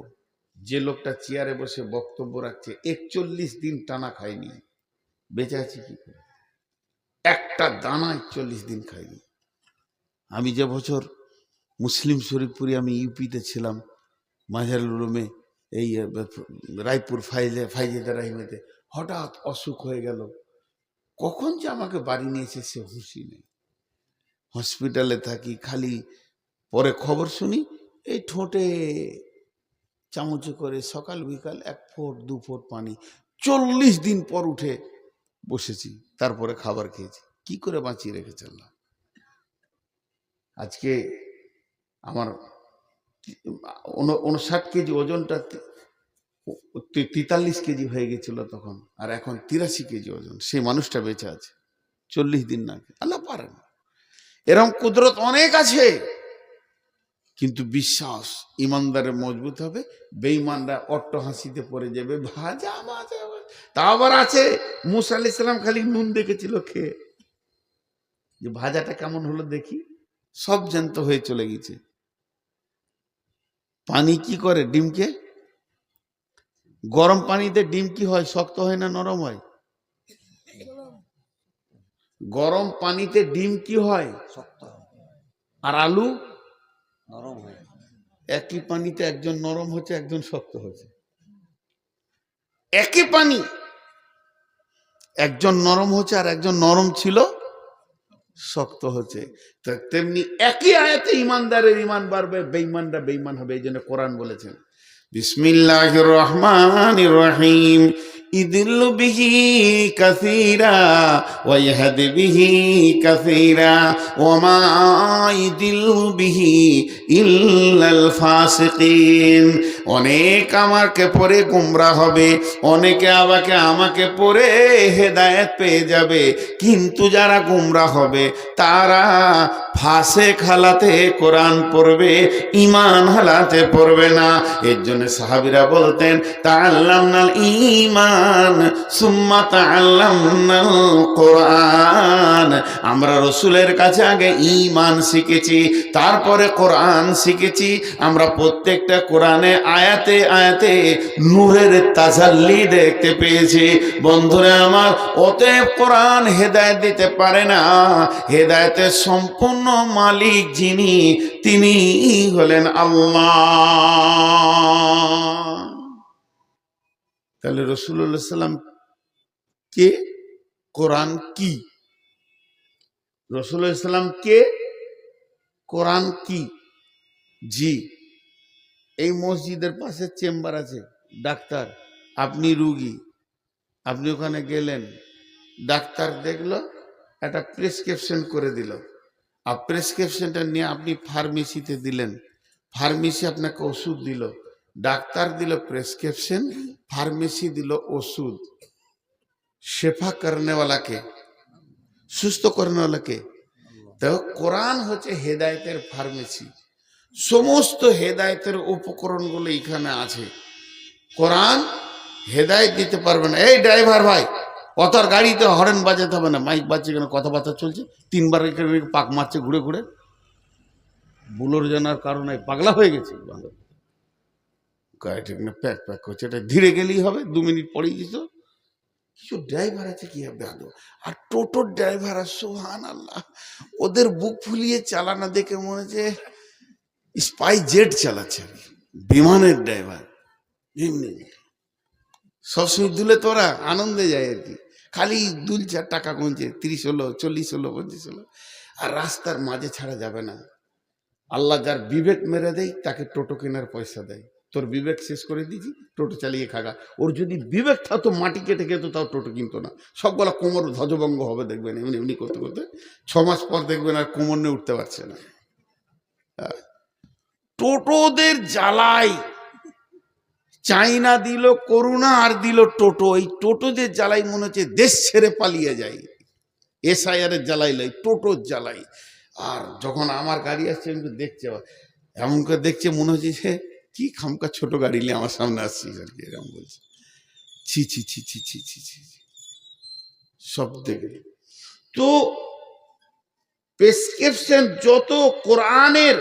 Speaker 1: যে লোকটা চেয়ারে বসে বক্তব্য রাখছে 41 দিন টানা খায়নি, বেঁচে আছে কি করে? একটা দানা 41 দিন খায়নি। আমি যে বছর মুসলিম শরীফপুরে আমি ইউপিতে ছিলাম, মাঝারুল উলুমে, এই রায়পুর ফাইজেদা রাহিমেতে, হঠাৎ অসুখ হয়ে গেল। কখন যে আমাকে বাড়ি নিয়েছে সে হুঁশি নেই। হসপিটালে থাকি, খালি পরে খবর শুনি এই ঠোঁটে চামচে করে সকাল বিকাল 1 ফোঁট 2 ফোঁট পানি। 40 দিন পর উঠে বসেছি, তারপরে খাবার খেয়েছি। কি করে বাঁচিয়ে রেখেছে আল্লাহ। আজকে আমার 59 কেজি ওজনটা 43 কেজি হয়ে গেছিল তখন, আর এখন 83 কেজি ওজন। সেই মানুষটা বেঁচে আছে 40 দিন না। আল্লাহ পারেন, এরকম কুদরত অনেক আছে। কিন্তু বিশ্বাস ইমানদারের মজবুত হবে। বেঈমানরা অট্ট হাসিতে পড়ে যাবে, ভাজা ভাজা। তা আবার আছে, মুসা আলাইহিস সালাম খালি নুন দেখেছিল খেয়ে, যে ভাজাটা কেমন হলো দেখি, সব জ্যান্ত হয়ে চলে গেছে। পানি কি করে ডিমকে? গরম পানিতে ডিম কি হয়, শক্ত হয় না নরম হয়? গরম পানিতে ডিম কি হয়?
Speaker 2: শক্ত
Speaker 1: আর আলু
Speaker 2: নরম হয়।
Speaker 1: একই পানিতে একজন নরম হচ্ছে, একজন শক্ত হচ্ছে। একই পানি, একজন নরম হচ্ছে আর একজন নরম ছিল শক্ত হচ্ছে। তেমনি একই আয়াতে ইমানদারের ইমান বাড়বে, বেঈমানরা বেঈমান হবে। এই জন্য কোরআন বলেছেন বিসমিল্লাহির রহমানির রহিম, ইদিল্লু বিহি কাসীরা ওয়া ইয়াহদি বিহি কাসীরা ওয়া মা ইদিল্লু বিহি ইল্লাল ফাসিকিন। অনেক আমাকে পড়ে গোমরাহ হবে, অনেকে আমাকে পড়ে হেদায়েত পেয়ে যাবে, কিন্তু যারা গোমরাহ হবে তারা ফাসেক হালাতে কোরআন পড়বে, ঈমান হালাতে পড়বে না। এর জন্য সাহাবীরা বলতেন তাআল্লামনাল ঈমান সুম্মা তাআল্লামনাল কোরআন। আমরা রাসূলের কাছে আগে ঈমান শিখেছি, তারপরে কোরআন শিখেছি। আমরা প্রত্যেকটা কোরআনে আয়াতে আয়াতে নূরের তাজাল্লি দেখতে পেয়েছি। বন্ধুরা আমার, অতএব কোরআন হেদায়েত দিতে পারে না। হেদায়েতের সম্পূর্ণ মালিক যিনি, তিনি হলেন আল্লাহ। তাহলে রাসূলুল্লাহ সাল্লাম কে? কোরআন কি? রাসূলুল্লাহ সাল্লাম কে? কোরআন কি? জি, এই মসজিদের পাশে চেম্বার আছে, ডাক্তার, আপনি রুগী, আপনি ওখানে গেলেন, ডাক্তার দেখলো, একটা প্রেসক্রিপশন করে দিল, আর প্রেসক্রিপশনটা নিয়ে আপনি ফার্মেসিতে দিলেন, ফার্মেসি আপনাকে ওষুধ দিল, ডাক্তার দিল প্রেসক্রিপশন, ফার্মেসি দিল ওষুধ। শেফা করনেওয়ালাকে, সুস্থ করনেওয়ালাকে। তো কোরআন হচ্ছে হেদায়েতের ফার্মেসি। সমস্ত হেদায়েতের উপকরণগুলো এখানে আছে। কোরআন হেদায়েত দিতে পারবে না। এই ড্রাইভার ভাই, অত আর গাড়িতে হরেন বাজাতে হবে না, মাইক বাজছে কেন, কথাবার্তা চলছে, 3 বার এখানে পাক মারছে ঘুরে ঘুরে, বুলোর জানার কারণে পাগলা হয়ে গেছে। গাড়িটা প্যাক প্যাক করছে, এটা ধীরে গেলেই হবে, 2 মিনিট পরেই দিত। কিছু ড্রাইভার আছে কি হবে আদৌ, আর টোটোর ড্রাইভার, আর সুবহানাল্লাহ, ওদের বুক ফুলিয়ে চালানো দেখে মনে হচ্ছে স্পাই জেট চালাচ্ছে, বিমানের ড্রাইভার। এমনি সবসময় দুলে তোরা আনন্দে যায় আর কি, খালি দুলছে, টাকা গুনছে, 30 হলো, 40 হলো, 25 হলো। আর রাস্তার মাঝে ছাড়া যাবে না। আল্লাহ যার বিবেক মেরে দেয় তাকে টোটো কেনার পয়সা দেয়, তোর বিবেক শেষ করে দিয়েছি, টোটো চালিয়ে খাগা। ওর যদি বিবেক থাকতো মাটি কেটে খেতো তাও টোটো কিনতো না। সবগুলা কোমর ধ্বজভঙ্গ হবে দেখবেন, এমনি এমনি করতে করতে 6 মাস পর দেখবেন আর কোমর নিয়ে উঠতে পারছে না। টোটোদের জ্বালায় চাইনা দিল করোনা আর দিল টোটো। এই টোটোদের জ্বালাই মনে হচ্ছে দেশ ছেড়ে পালিয়ে যায়। এসআইআর এর জ্বালাই লাই, টোটোর জ্বালাই। আর যখন আমার গাড়ি আসছে আমি দেখছে, এমন করে দেখছে মনে হচ্ছে যে কি খামকা ছোট গাড়ি নিয়ে আমার সামনে আসছিস আর কি, এরকম বলছে। ছি ছি ছি ছি ছি ছি ছি, সব দেখে। তো প্রেসক্রিপশন যত কোরআনের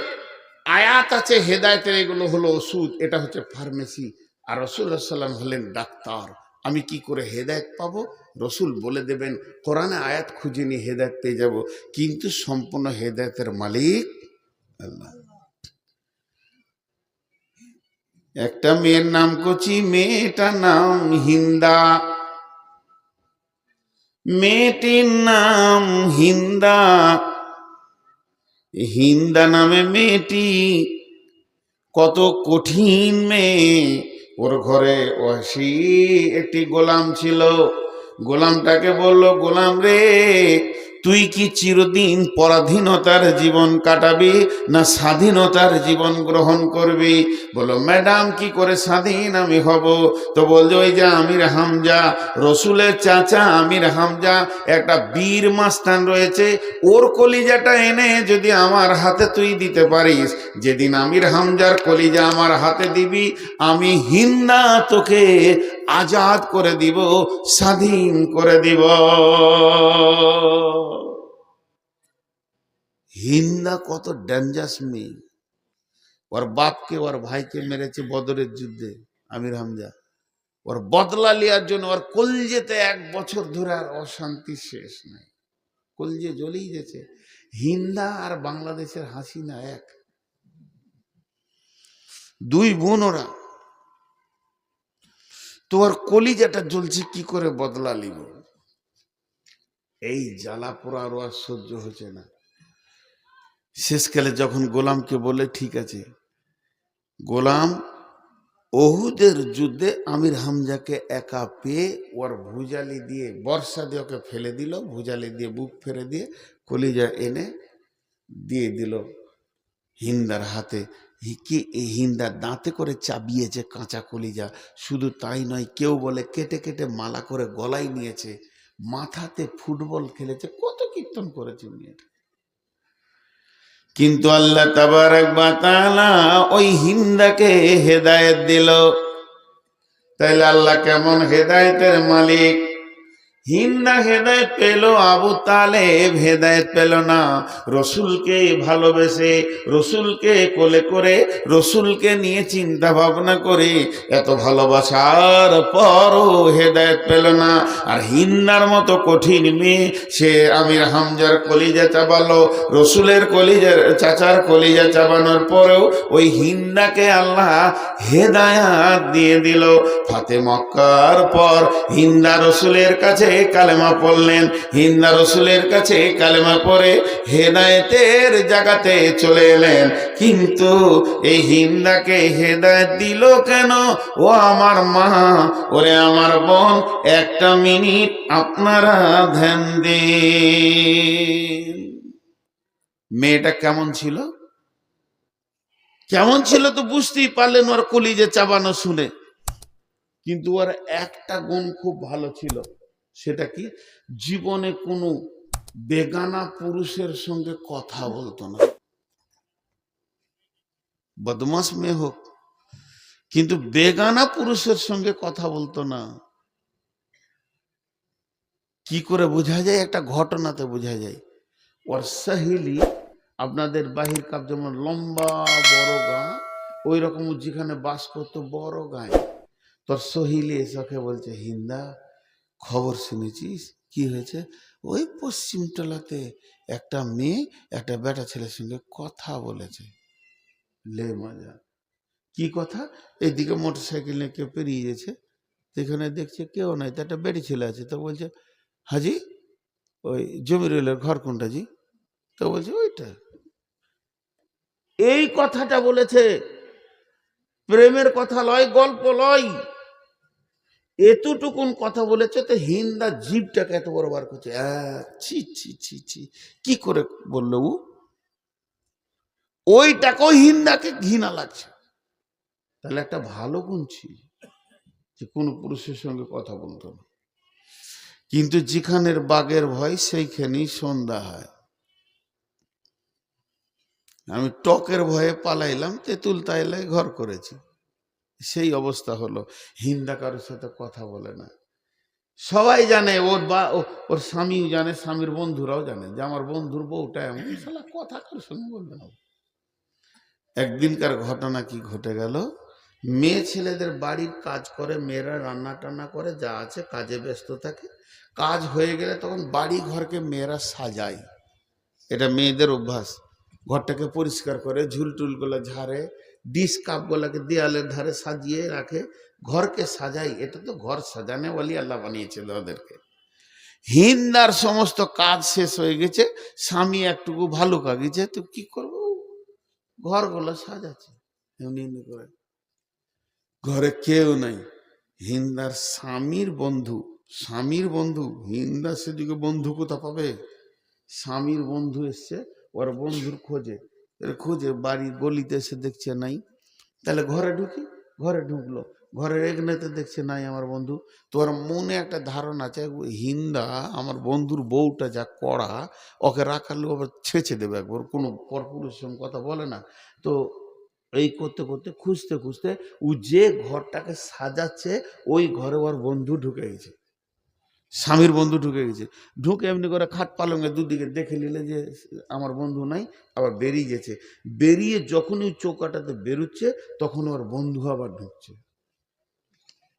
Speaker 1: আয়াত আছে হেদায়েতের, এগুলো হলো ওষুধ, এটা হচ্ছে ফার্মেসি। আর রাসূলুল্লাহ সাল্লাল্লাহু আলাইহি ওয়াসাল্লাম হলেন ডাক্তার। আমি কি করে হেদায়েত পাবো? রসুল বলে দেবেন, কোরআনে আয়াত খুঁজে নিয়ে হেদায়েত পেয়ে যাব, কিন্তু সম্পূর্ণ হেদায়েতের মালিক আল্লাহ। একটা মেয়ের নাম করছি, মেয়েটার নাম হিন্দা। মেয়েটির নাম হিন্দা। হিন্দা নামে মেয়েটি কত কঠিন মেয়ে। ওর ঘরে ওয়াসি একটি গোলাম ছিল। গোলামটাকে বলল, গোলাম রে, তুই কি চিরদিন পরাধীনতার জীবন কাটাবি না স্বাধীনতার জীবন গ্রহণ করবি? বলো, ম্যাডাম কি করে স্বাধীন আমি হব? তো বলছে, ওই যে আমির হামজা, রসুলের চাচা আমির হামজা, একটা বীর মাস্তান রয়েছে, ওর কলিজাটা এনে যদি আমার হাতে তুই দিতে পারিস, যেদিন আমির হামজার কলিজা আমার হাতে দিবি, আমি হিন্দা তোকে আজাদ করে দিব, স্বাধীন করে দিব। হিন্দা কত ডেঞ্জারাস মেয়ে। ওর বাপকে ওর ভাইকে মেরেছে বদরের যুদ্ধে আমির হামজা। ওর বদলা নেওয়ার জন্য ওর কলজেতে 1 বছর ধরে আর অশান্তি শেষ নাই, কলজে জ্বলেই গেছে। হিন্দা আর বাংলাদেশের হাসিনা এক, 2 বোন ওরা। তোর কলিজাটা জ্বলছে, কি করে বদলা নিব? এই জ্বালা পোড়া আর সহ্য হচ্ছে না। শেষকালে যখন গোলামকে বলে, ঠিক আছে, গোলাম ওহুদের যুদ্ধে আমির হামজাকে একা পেয়ে ওর ভুজালি দিয়ে, বর্ষা দিয়ে ওকে ফেলে দিল, ভুজালি দিয়ে বুক ফেলে দিয়ে কলিজা এনে দিয়ে দিল হিন্দার হাতে। কি এই হিন্দা দাঁতে করে চাবিয়েছে কাঁচা কলিজা। শুধু তাই নয়, কেউ বলে কেটে কেটে মালা করে গলায় নিয়েছে, মাথাতে ফুটবল খেলেছে, কত কীর্তন করেছে মেয়েটা। কিন্তু আল্লাহ তাবারক ওয়া তাআলা ওই হিন্দাকে হেদায়েত দিল। তাইলে আল্লাহ কেমন হেদায়েতের মালিক! হিন্দা হেদায়েত পেল, আবু তালেব হেদায়েত পেল না। রসুলকে ভালোবেসে, রসুলকে কোলে করে, রসুলকে নিয়ে চিন্তা ভাবনা করে এত ভালোবাসার পরও হেদায়েত পেল না। আর হিন্দার মতো কঠিন মেয়ে, সে আমির হামজার কলিজা চাবালো, রসুলের কলিজার চাচার কলিজা চাবানোর পরেও ওই হিন্দাকে আল্লাহ হেদায়াত দিয়ে দিল। ফাতে মক্কার পর হিন্দা রসুলের কাছে কালেমা পড়লেন। হিন্দা রসুলের কাছে কালেমা পড়ে হেদায়েতের জায়গাতে চলে এলেন। কিন্তু এই হিন্দাকে হেদায়েত দিল কেন? ও আমার মা, ওরে আমার বোন, একটা মিনিট আপনারা ধ্যান দিন। মেয়েটা কেমন ছিল? কেমন ছিল তো বুঝতেই পারলেন ওর কলিজা চাবানো শুনে। কিন্তু ওর একটা গুণ খুব ভালো ছিল। সেটা কি? জীবনে কোনো বেগানা পুরুষের সঙ্গে কথা বলতো না। বদমাস মেয়ে হোক, কিন্তু বেগানা পুরুষের সঙ্গে কথা বলতো না। কি করে বোঝা যায়? একটা ঘটনাতে বোঝা যায়। ওর সহেলি, আপনাদের বাহির কাপ যেমন লম্বা বড় গা, ওই রকম যেখানে বাস করতো বড় গায়ে, তোর সহেলি এসে বলছে, হিন্দা খবর শুনেছিস? কি হয়েছে? ওই পশ্চিমতলাতে একটা মেয়ে একটা বেটা ছেলের সঙ্গে কথা বলেছে। লে মজা! কি কথা? এইদিকে মোটর সাইকেল নিয়ে কেউ পেরিয়ে গেছে, সেখানে দেখছে কেউ নাই, তো একটা বেটি ছেলে আছে। তো বলছে, হাজি ওই জমিরুলের ঘর কোনটা জি? তো বলছে ওইটা। এই কথাটা বলেছে। প্রেমের কথা লয়, গল্প লয়। এতটুকুন কথা বলেছে তো হিন্দা জীবটাকে এত বড় বার করছে। ছি ছি ছি ছি, কি করে বললো ও? ওইটাকেও হিন্দাকে ঘৃণা লাগছে। তাহলে একটা ভালো গুণ ছিল যে কোনো পুরুষের সঙ্গে কথা বলতো না। কিন্তু যেখানের বাঘের ভয় সেইখানেই সন্ধ্যা হয়। আমি টকের ভয়ে পালাইলাম, তেঁতুল তাইলায় ঘর করেছি। সেই অবস্থা হলো। হিন্দা কারোর সাথে কথা বলে না। সবাই জানে, ওর স্বামীও জানে, স্বামীর বন্ধুরাও জানে যে আমার বন্ধুর বউটা এমন, শালা কথা কারোর সঙ্গে বলবে না। একদিনকার ঘটনা কি ঘটে গেল, মেয়ে ছেলেদের বাড়ির কাজ করে, মেয়েরা রান্না টান্না করে, যা আছে কাজে ব্যস্ত থাকে। কাজ হয়ে গেলে তখন বাড়ি ঘরকে মেয়েরা সাজায়, এটা মেয়েদের অভ্যাস। ঘরটাকে পরিষ্কার করে, ঝুলটুলগুলো ঝাড়ে, ডিশ কাপগুলোকে দেয়ালের ধারে সাজিয়ে রাখে, ঘরকে সাজাই। এটা তো ঘর সাজানে বলি আল্লাহ বানিয়েছিল ওদেরকে। হিন্দার সমস্ত কাজ শেষ হয়ে গেছে, স্বামী একটুকু ভালো কাগিছে, তো কি করবো, ঘরগুলো সাজাচ্ছে এমনি করে। ঘরে কেউ নাই। হিন্দার স্বামীর বন্ধু, স্বামীর বন্ধু, হিন্দা সেদিকে বন্ধু কোথা পাবে? স্বামীর বন্ধু এসছে, ওর বন্ধুর খোঁজে, খোঁজে বাড়ির গলিতে এসে দেখছে নাই। তাহলে ঘরে ঢুকি, ঘরে ঢুকলো, ঘরের এগনেতে দেখছে নাই আমার বন্ধু। তোর মনে একটা ধারণা আছে, হিন্দা আমার বন্ধুর বউটা যা কড়া, ওকে রাখালে আবার ছেঁচে দেবে একবার, কোনো পরপুরুষের সঙ্গে কথা বলে না। তো এই করতে করতে খুঁজতে খুঁজতে ও যে ঘরটাকে সাজাচ্ছে ওই ঘরে ওর বন্ধু ঢুকে গেছে, স্বামীর বন্ধু ঢুকে গেছে। ঢুকে এমনি করে খাট পালঙ্গে দুদিকে দেখে নিলে যে আমার বন্ধু নাই, আবার বেরিয়ে গেছে। বেরিয়ে যখনই চৌকাটাতে বেরোচ্ছে তখন ওর বন্ধু আবার ঢুকছে।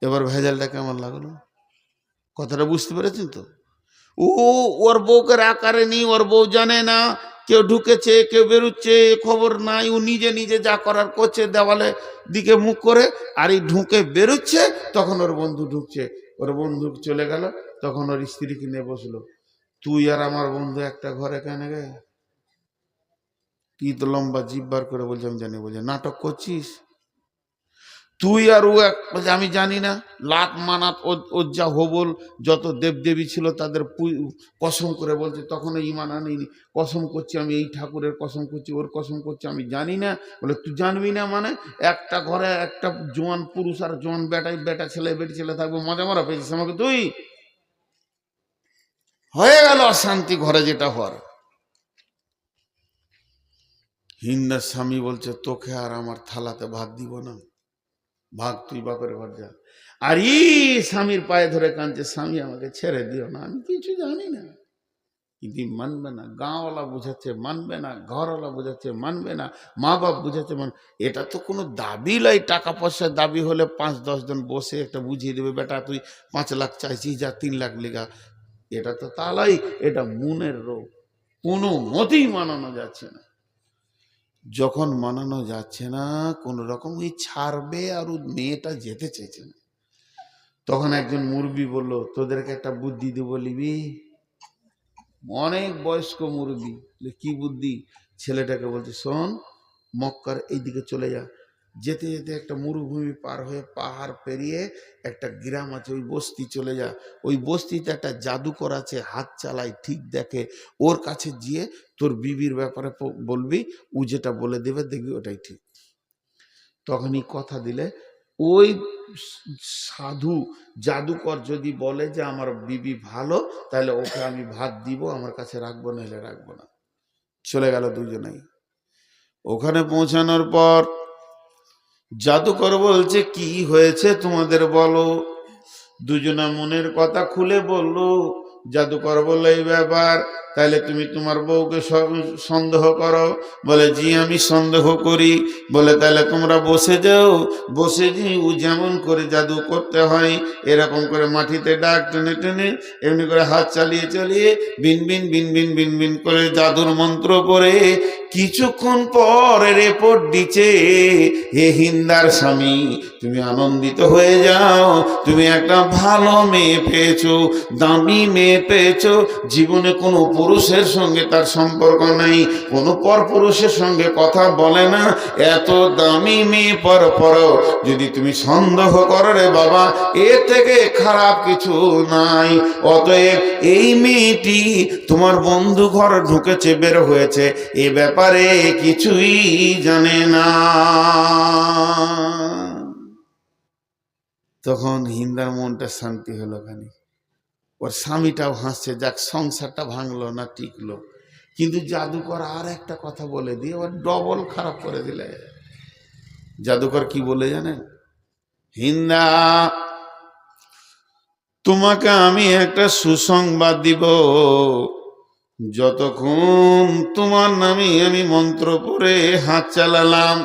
Speaker 1: এবার ভেজালটা কেমন লাগলো, কথাটা বুঝতে পেরেছেন তো? ও ওর বউকে আকারে নি, ওর বউ জানে না কেউ ঢুকেছে কেউ বেরোচ্ছে, খবর নাই। ও নিজে নিজে যা করার করছে, দেওয়ালে দিকে মুখ করে, আর এই ঢুকে বেরোচ্ছে তখন ওর বন্ধু ঢুকছে। ওর বন্ধু চলে গেল, তখন ওর স্ত্রী কিনে বসলো, তুই আর আমার বন্ধু একটা ঘরে কেন গে? কি তো লম্বা জিভ বার করে বলছে আমি জানি, বলছে নাটক করছিস তুই আর ও এক, বলছে আমি জানি না। লাত মানাত ওর যা হবল, যত দেবদেবী ছিল তাদের কসম করে বলছে, তখন ইমান আনিনি, কসম করছি আমি এই ঠাকুরের কসম করছি, ওর কসম করছি আমি জানি না। বলে তুই জানবি না মানে? একটা ঘরে একটা জোয়ান পুরুষ আর জোয়ান বেটা ছেলে বেটি ছেলে থাকবে, মজা মারা পেয়েছিস আমাকে তুই? হয়ে গেল অশান্তি ঘরে, যেটা হওয়ার। হিন্দার স্বামী বলছে তোকে আর আমার থালাতে ভাত দিব না, ভাগ তুই বাপের ঘর যা। আর স্বামীর পায়ে ধরে কাঁদছে, স্বামী আমাকে ছেড়ে দিও না, আমি কিছু জানি না। কিন্তু মানবে না, গাঁওয়ালা বুঝাচ্ছে মানবে না, ঘরওয়ালা বুঝাচ্ছে মানবে না, মা বাপ বুঝাচ্ছে এটা তো কোনো দাবি নয়। টাকা পয়সার দাবি হলে 5-10 জন বসে একটা বুঝিয়ে দেবে, বেটা তুই 5 লাখ চাইছিস, যা 3 লাখ লেগা। এটা তো তালাই, এটা মনের রোগ, কোনো মতেই মানানো যাচ্ছে না। যখন মানানো যাচ্ছে না, কোন রকম ওই ছাড়বে, আর ও মেয়েটা যেতে চাইছে না। তখন একজন মুরব্বি বলল, তোদেরকে একটা বুদ্ধি দেব লিবি। অনেক বয়স্ক মুরব্বি, কি বুদ্ধি? ছেলেটাকে বলছে, শোন, মক্কার এইদিকে চলে যা, যেতে যেতে একটা মরুভূমি পার হয়ে পাহাড় পেরিয়ে একটা গ্রাম আছে, ওই বস্তি চলে যা। ওই বস্তিতে একটা জাদুকর আছে, হাত চালায়, ঠিক দেখে। ওর কাছে গিয়ে তোর বিবির ব্যাপারে বলবি, ও যেটা বলে দেবে দেখবি ওটাই ঠিক। তখনই কথা দিলে, ওই সাধু জাদুকর যদি বলে যে আমার বিবি ভালো, তাহলে ওকে আমি ভাত দিব, আমার কাছে রাখবো, নাহলে রাখবো না। চলে গেল দুজনেই। ওখানে পৌঁছানোর পর জাদুকর বলছে, কি হয়েছে তোমাদের বলো। দুজনা মনের কথা খুলে বলল। জাদুকর বলল, এই ব্যাপার, তাহলে তুমি তোমার বউকে সন্দেহ করো? বলে, জি আমি সন্দেহ করি। বলে, তাহলে তোমরা বসে যাও, বসে যাই, ও যেমন করে জাদু করতে হয় এরকম করে মাটিতে ডাক টেনে টেনে এমনি করে হাত চালিয়ে চালিয়ে বিন বিন বিন বিন বিন বিন করে জাদুর মন্ত্র পড়ে কিছুক্ষণ পর রিপোর্ট দিচ্ছে, হে হিন্দার স্বামী, তুমি আনন্দিত হয়ে যাও, তুমি একটা ভালো মেয়ে পেয়েছো, দামি মেয়ে পেয়েছো। জীবনে কোনো পুরুষের সঙ্গে তার সম্পর্ক নাই, কোনো পরপুরুষের সঙ্গে কথা বলে না। এত দামি মেয়ে পর যদি তুমি সন্দেহ করো রে বাবা, এর থেকে খারাপ কিছু নাই। অতএব এই মেয়েটি তোমার বন্ধু ঘর ঢুকেছে, বের হয়েছে, এ ব্যাপারে কিছুই জানে না। তখন হিন্দার মনটা শান্তি হলো খানি, ওর স্বামীটাও হাসছে, যাক সংসারটা ভাঙলো না, টিকলো। কিন্তু জাদুকর আর একটা কথা বলে দিয়ে ওর ডবল খারাপ করে দিলে। জাদুকর কি বলে জানেন? হিন্দা, তোমাকে আমি একটা সুসংবাদ দিব। যতক্ষণ তোমার নামে আমি মন্ত্র পড়ে হাত চালালাম,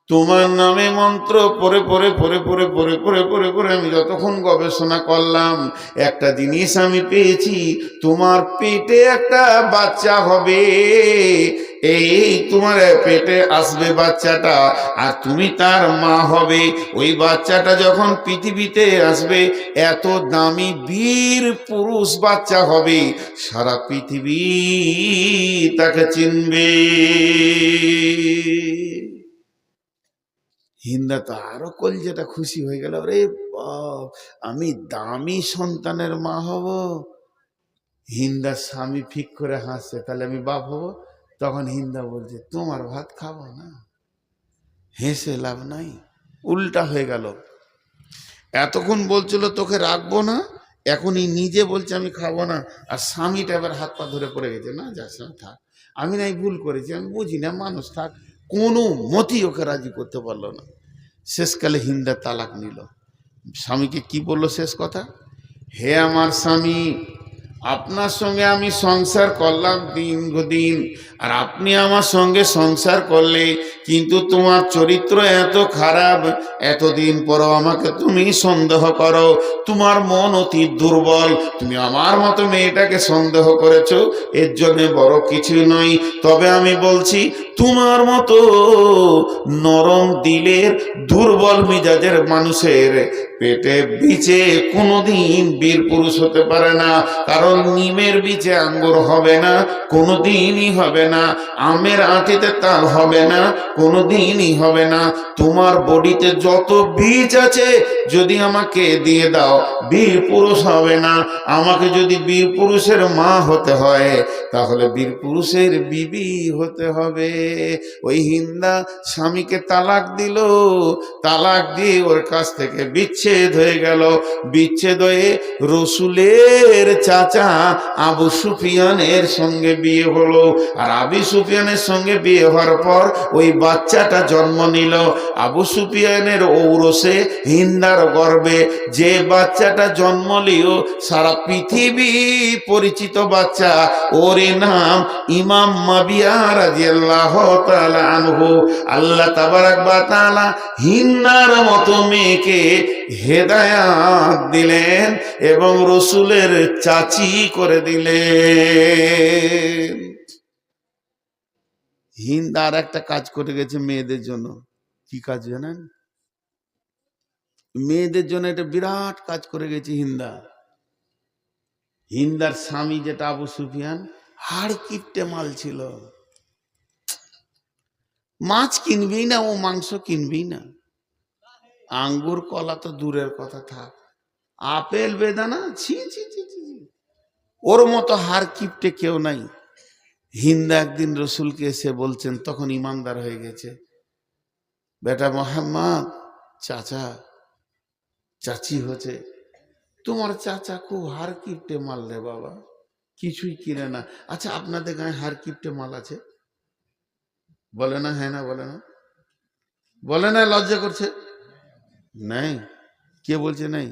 Speaker 1: তোমার নামে মন্ত্র পড়ে পড়ে পড়ে পড়ে পড়ে পড়ে পড়ে পড়ে আমি যতক্ষণ গবেষণা করলাম, একটা জিনিস আমি পেয়েছি, তোমার পেটে একটা বাচ্চা হবে। এই তোমার পেটে আসবে বাচ্চাটা, আর তুমি তার মা হবে। ওই বাচ্চাটা যখন পৃথিবীতে আসবে, এত দামি বীর পুরুষ বাচ্চা হবে, সারা পৃথিবী তাকে চিনবে। হিন্দা তো আরো কলজেটা খুশি হয়ে গেল, রে বাপ, আমি দামি সন্তানের মা হব। হিন্দার স্বামী ফিক করে হাসছে, তাহলে আমি বাপ হব। তখন হিন্দা বলছে, তোমার ভাত খাবো না। হেসে লাভ নাই, উল্টা হয়ে গেল। এতক্ষণ বলছিল তোকে রাখবো না, এখনই নিজে বলছে আমি খাবো না। আর স্বামীটা এবার হাত পা ধরে পড়ে গেছে, না যাস না, থাক, আমি নাই ভুল করেছি, আমি বুঝি না, মানুষ থাক। কোনো মতেই ওকে রাজি করতে পারলো না। শেষকালে হিন্দা তালাক নিল। স্বামীকে কি বললো শেষ কথা? হে আমার স্বামী, আপনার সঙ্গে আমি সংসার করলাম দীর্ঘদিন, আর আপনি আমার সঙ্গে সংসার করলে, কিন্তু তোমার চরিত্র এত খারাপ, এতদিন পরও আমাকে তুমি সন্দেহ করো, তোমার মন অতি দুর্বল, তুমি আমার মতো মেয়েটাকে সন্দেহ করেছো, এর জন্য বড় কিছু নয়। তবে আমি বলছি, তোমার মতো নরম দিলের দুর্বল মিজাজের মানুষের পেটে বিচে কোনোদিন বীর পুরুষ হতে পারে না। কারণ নিমের বিচে আঙ্গুর হবে না, কোনোদিনই হবে না। আমের আঁটিতে তাল হবে না, কোনোদিনই হবে না। তোমার বডিতে যত বীজ আছে, যদি আমাকে দিয়ে দাও, বীর পুরুষ হবে না। আমাকে যদি বীর পুরুষের মা হতে হয়, তাহলে বীর পুরুষের বিবি হতে হবে। ওই হিন্দা স্বামীকে তালাক দিল, তালাক দিয়ে ওর কাছ থেকে বিচ্ছেদ হয়ে গেল। বিচ্ছেদ হয়ে রসুলের চাচা আবু সুফিয়ানের সঙ্গে বিয়ে হলো। আর আবু সুফিয়ানের সঙ্গে বিয়ে হওয়ার পর ওই বাচ্চাটা জন্ম নিল। আবু সুফিয়ানের ঔরসে, হিন্দার গর্বে যে বাচ্চাটা জন্ম লিও, সারা পৃথিবী পরিচিত বাচ্চা, ওর নাম ইমাম মাবিয়া রাদিয়াল্লাহু তাআলা আনহু। আল্লাহ তাবারাক ওয়া তাআলা হিন্দার মতো মেয়েকে হেদায়াত দিলেন এবং রসুলের চাচি করে দিলেন। হিন্দ আর একটা কাজ করে গেছে মেয়েদের জন্য। কি কাজ জানেন? মেয়েদের জন্য একটা বিরাট কাজ করে গেছে হিন্দা। হিন্দার স্বামী যেটা আবু সুফিয়ান, হাড় কিপটে মাল ছিল। মাছ কিনবেই না, ও মাংস কিনবেই না। আঙ্গুর কলা তো দূরের কথা থাক, আপেল বেদানা ছি ছি ছি ছি, ওর মতো হার কিপটে কেউ নাই। হিন্দা একদিন রসুলকে এসে বলছেন, তখন ইমানদার হয়ে গেছে, বেটা মোহাম্মদ, চাচা চাচি হচ্ছে, তোমার চাচা খুব হার কিপটে মাল রে বাবা, কিছুই কিনে না। আচ্ছা, আপনাদের গায়ে হার কিপটে মাল আছে? বলে না, হ্যাঁ না বলে না, বলে না, লজ্জা করছে। নাই? কে বলছে নাই?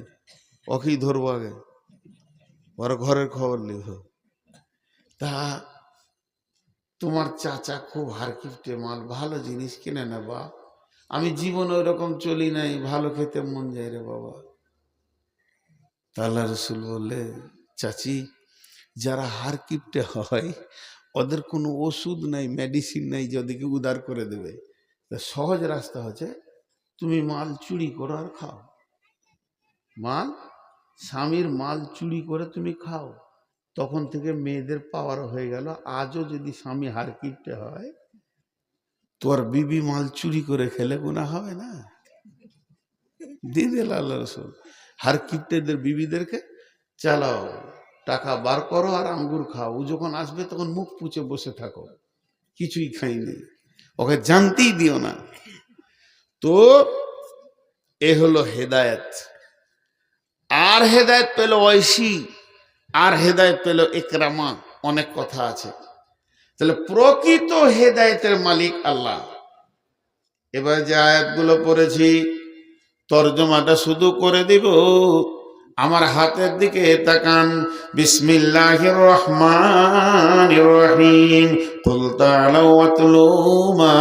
Speaker 1: ওকেই ধরবো আগে, ওর ঘরের খবর লিখো। তা তোমার চাচা খুব হারকিপটে মাল, ভালো জিনিস কিনে না বাপ, আমি জীবনে ওই রকম চলি নাই, ভালো খেতে মন যায় রে বাবা। তা আল্লাহ রসুল বললে, চাচি, যারা হারকিপটে হয় ওদের কোনো ওষুধ নাই, মেডিসিন নাই যে ওদেরকে উদার করে দেবে। তা সহজ রাস্তা হচ্ছে তুমি মাল চুরি করো আর খাও। মাল, স্বামীর মাল চুরি করে তুমি খাও, তখন থেকে মেয়েদের পাওয়ার হয়ে গেল। আজও যদি স্বামী হার কিপটে হয়, তোর বিবি মাল চুরি করে খেলে গুনাহ হবে না? দিদিল আল্লাহ রসুল হার কিপটেদের বিবিদেরকে চালাও, টাকা বার করো আর আঙ্গুর খাও। ও যখন আসবে তখন মুখ পুচে বসে থাকো, কিছুই খাইনি, ওকে জানতেই দিও না। তো এ হলো হেদায়েত। আর হেদায়েত পেল ঐশী, আর হেদায়েত পেল ইকরামা, অনেক কথা আছে। তাহলে প্রকৃত হেদায়েতের মালিক আল্লাহ। এবার যে আয়াতগুলো পড়েছি তরজমাটা শুধু করে দিব, আমার হাতের দিকে তাকান। বিসমিল্লাহির রহমানির রহিম। কুল তাআলাউ ওয়াতলু মা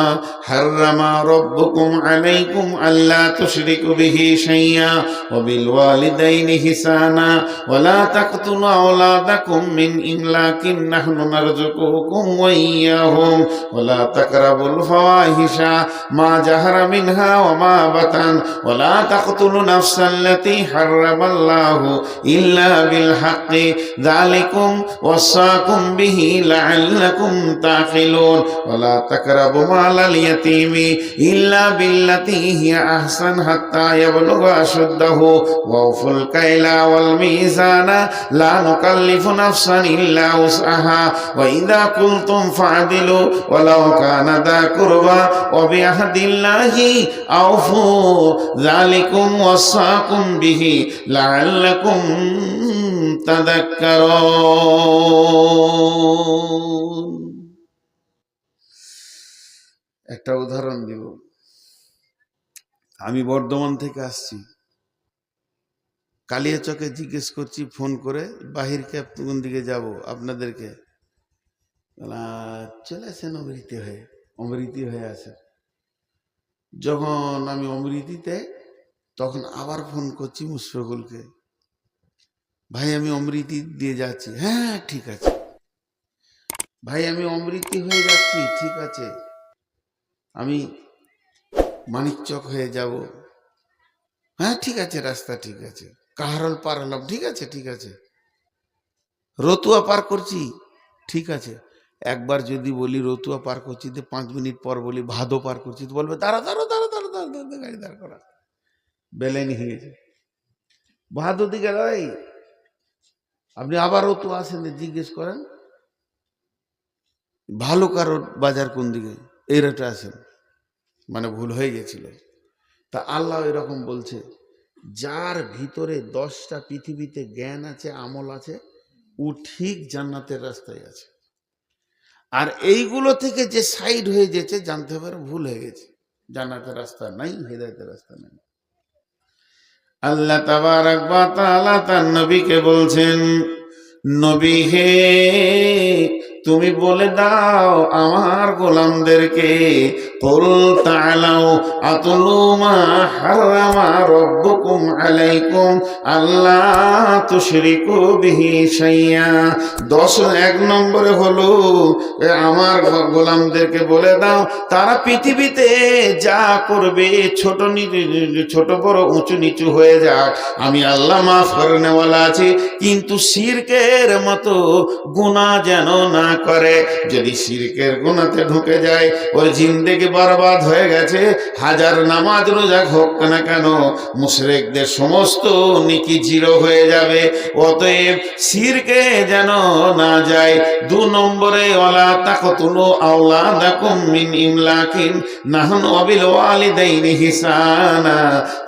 Speaker 1: হাররামা রাব্বুকুম আলাইকুম আল্লা তুশরিকু বিহি শাইয়্যা ওয়া বিল ওয়ালিদাইনি ইহসানা ওয়া লা তাকতুলু আওলাদাকুম মিন ইমলাকিন নাহনু নারযুকুকুম ওয়া ইয়্যাহুম ওয়া লা তাকরাবুল ফাওয়াহিশা মা জাহারা মিনহা ওয়া মা বাতান ওয়া লা তাকতুলু নাফসাল্লাতী হাররামাল্লাহু ইল্লা বিল হাক্কি যালিকুম ওয়াসাকুম বিহি লাআল্লাকুম তাকিলুন ওয়া লা তাকরাবু মালাল ইয়াতীমি ইল্লা বিল্লাতী হিয়া আহসান হাত্তা ইয়াবলুগা আশুদ্দাহু ওয়াউফুল কাইলা ওয়াল মিজানা লা নুকাল্লিফু নাফসান ইল্লা উসআহা ওয়া ইযা কুলতুম ফা'দিলু ওয়ালাউ কানা দা কুরবা ওয়া বিআহদিল্লাহি আউফু যালিকুম ওয়াসাকুম বিহি লাআল্লাকুম তাযাক্কারুন। একটা উদাহরণ দিব। আমি বর্ধমান থেকে আসছি, কালিয়াচকে জিজ্ঞেস করছি ফোন করে, বাহির ক্যাব কোন দিকে যাব আপনাদেরকে, চলে আসেন অমৃতি হয়ে আসে। যখন আমি অমৃতিতে, তখন আবার ফোন করছি মুশফিকুলকে, ভাই আমি অমৃতি দিয়ে যাচ্ছি। হ্যাঁ ঠিক আছে ভাই, আমি অমৃতি হয়ে যাচ্ছি, ঠিক আছে আমি মানিকচক হয়ে যাব। হ্যাঁ ঠিক আছে, রাস্তা ঠিক আছে। কাহারল পার হলাম, ঠিক আছে ঠিক আছে। রতুয়া পার করছি, ঠিক আছে। একবার যদি বলি রতুয়া পার করছি, তো 5 মিনিট পর বলি ভাদো পার করছি, তো বলবে দাঁড়া দাঁড়া দাঁড়া দাঁড়া দাঁড়া দাঁড়া, গাড়ি দাঁড় করা, বেলাইনি হয়ে গেছে। ভাদো দিকে ভাই আপনি আবার রতুয়া আসেন, জিজ্ঞেস করেন ভালো কারোর বাজার কোন দিকে, এই রোডে আসেন, মানে ভুল হয়ে গেছিল। তা আল্লাহ এরকম বলছে, যার ভিতরে 10টা পৃথিবীতে জ্ঞান আছে, আমল আছে, ও ঠিক জান্নাতের রাস্তায় আছে। আর এইগুলো থেকে যে সাইড হয়ে যেছে, জানতে পারে ভুল হয়ে গেছে, জান্নাতের রাস্তা নাই, হেদায়েতের রাস্তা নাই। আল্লাহ তাবারাক ওয়া তাআলা তার নবীকে বলছেন, নবী হে তুমি বলে দাও আমার গোলামদেরকে, কুল তাআলাউ আতলু মা হারামা রাব্বুকুম আলাইকুম আল্লা তুশরিকু বিহি শাইয়্যা। 1 নম্বরে হলো আমার গোলামদেরকে বলে দাও, তারা পৃথিবীতে যা করবে, ছোট বড় উঁচু নিচু হয়ে যাক, আমি আল্লাহ মাফ করে নেওয়ালা আছি, কিন্তু শিরকের মতো গুনাহ যেন না করে। যদি শিরকের গুনাহতে ঢুকে যায়, ওর জিন্দেগি বরবাদ হয়ে গেছে। হাজার নামাজ রোজা হোক না কেন, মুশরিকদের সমস্ত নেকি জিরো হয়ে যাবে। অতএব শিরকে যেন না যায়। 2 নম্বরে ওয়ালা তাকতুলু আওলাদাকুম মিন ইমলাকিন নাহনু বিল ওয়ালিদাইনি ইহসানা।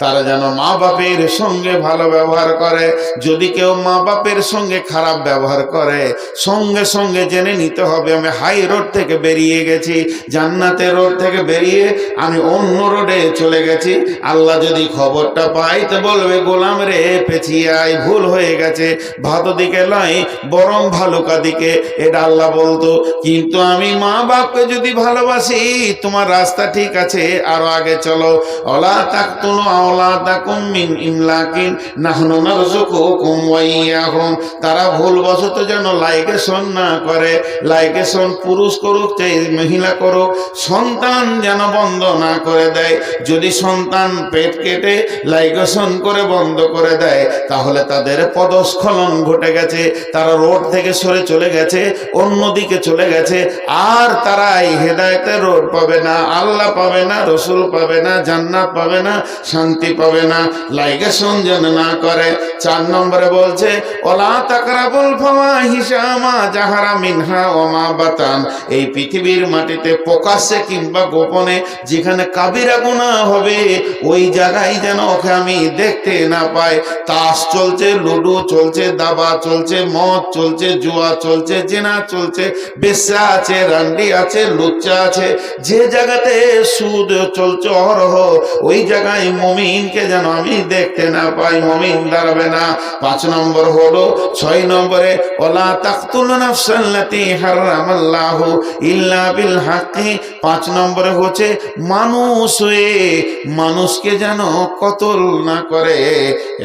Speaker 1: তারা যেন মা বাপের সঙ্গে ভালো ব্যবহার করে। যদি কেউ মা বাপের সঙ্গে খারাপ ব্যবহার করে, সঙ্গে সঙ্গে জেনে নিতে হবে আমি হাই রোড থেকে বেরিয়ে গেছি, জান্নাতের রোড থেকে বেরিয়ে আমি অন্য রোডে চলে গেছি। আল্লাহ যদি খবরটা পাই তো বলবে, গোলাম রে পেছিয়ে আয়, ভুল হয়ে গেছে, ভালো দিকে নয় বরং ভালুকা দিকে, এটা আল্লাহ বলতো। কিন্তু আমি মা বাপকে যদি ভালোবাসি, তোমার রাস্তা ঠিক আছে, আরো আগে চলো। ওয়ালা তাকতুলু আওলাদাকুম মিন ইমলাকিন নাহনু নারযুকুকুম ওয়া ইয়্যাহুম। তারা ভুলবশত যেন লাইগেশন না করে, লাইগেশন পুরুষ করুক চাই মহিলা করুক, সন্তান যেন বন্ধ না করে দেয়। যদি সন্তান পেট কেটে লাইগেশন করে বন্ধ করে দেয় তাহলে তাদের পদস্খলন ঘটে গেছে, তারা রোড থেকে সরে চলে গেছে, অন্যদিকে চলে গেছে, আর তারা এই হেদায়েতের রোড পাবে না, আল্লাহ পাবে না, রসুল পাবে না, জান্নাত পাবে না, শান্তি পাবে না। লাইগেশন যেন না করে। 4 নম্বরে বলছে ওলা তাকরাবুল ফাওয়াহিশা মা জাহারা মিনহা ওয়া মা বাতান। এই পৃথিবীর মাটিতে প্রকাশ্যে কিংবা গোপনে যেখানে কাবিরা গুনাহ হবে ওই জায়গায় যেন ওকে আমি দেখতে না পাই। তাস চলছে, লুডো চলছে, দাবা চলছে, মদ চলছে, জুয়া চলছে, জেনা চলছে, বেশ্যা আছে, রান্ডি আছে, লুচ্চা আছে, যে জায়গাতে সুদ চলছে অহরহ ওই জায়গায় মুমিনকে যেন আমি দেখতে না পাই, মুমিন দাঁড়াবে না। 5 নম্বর হলো 6 নম্বরে ওলা তাকতুল নাফসাল্লাতী হারামাল্লাহু ইল্লা বিল হাক্কি। 5 নম্বরে হচ্ছে মানুষ হয়ে মানুষকে যেন কতল না করে।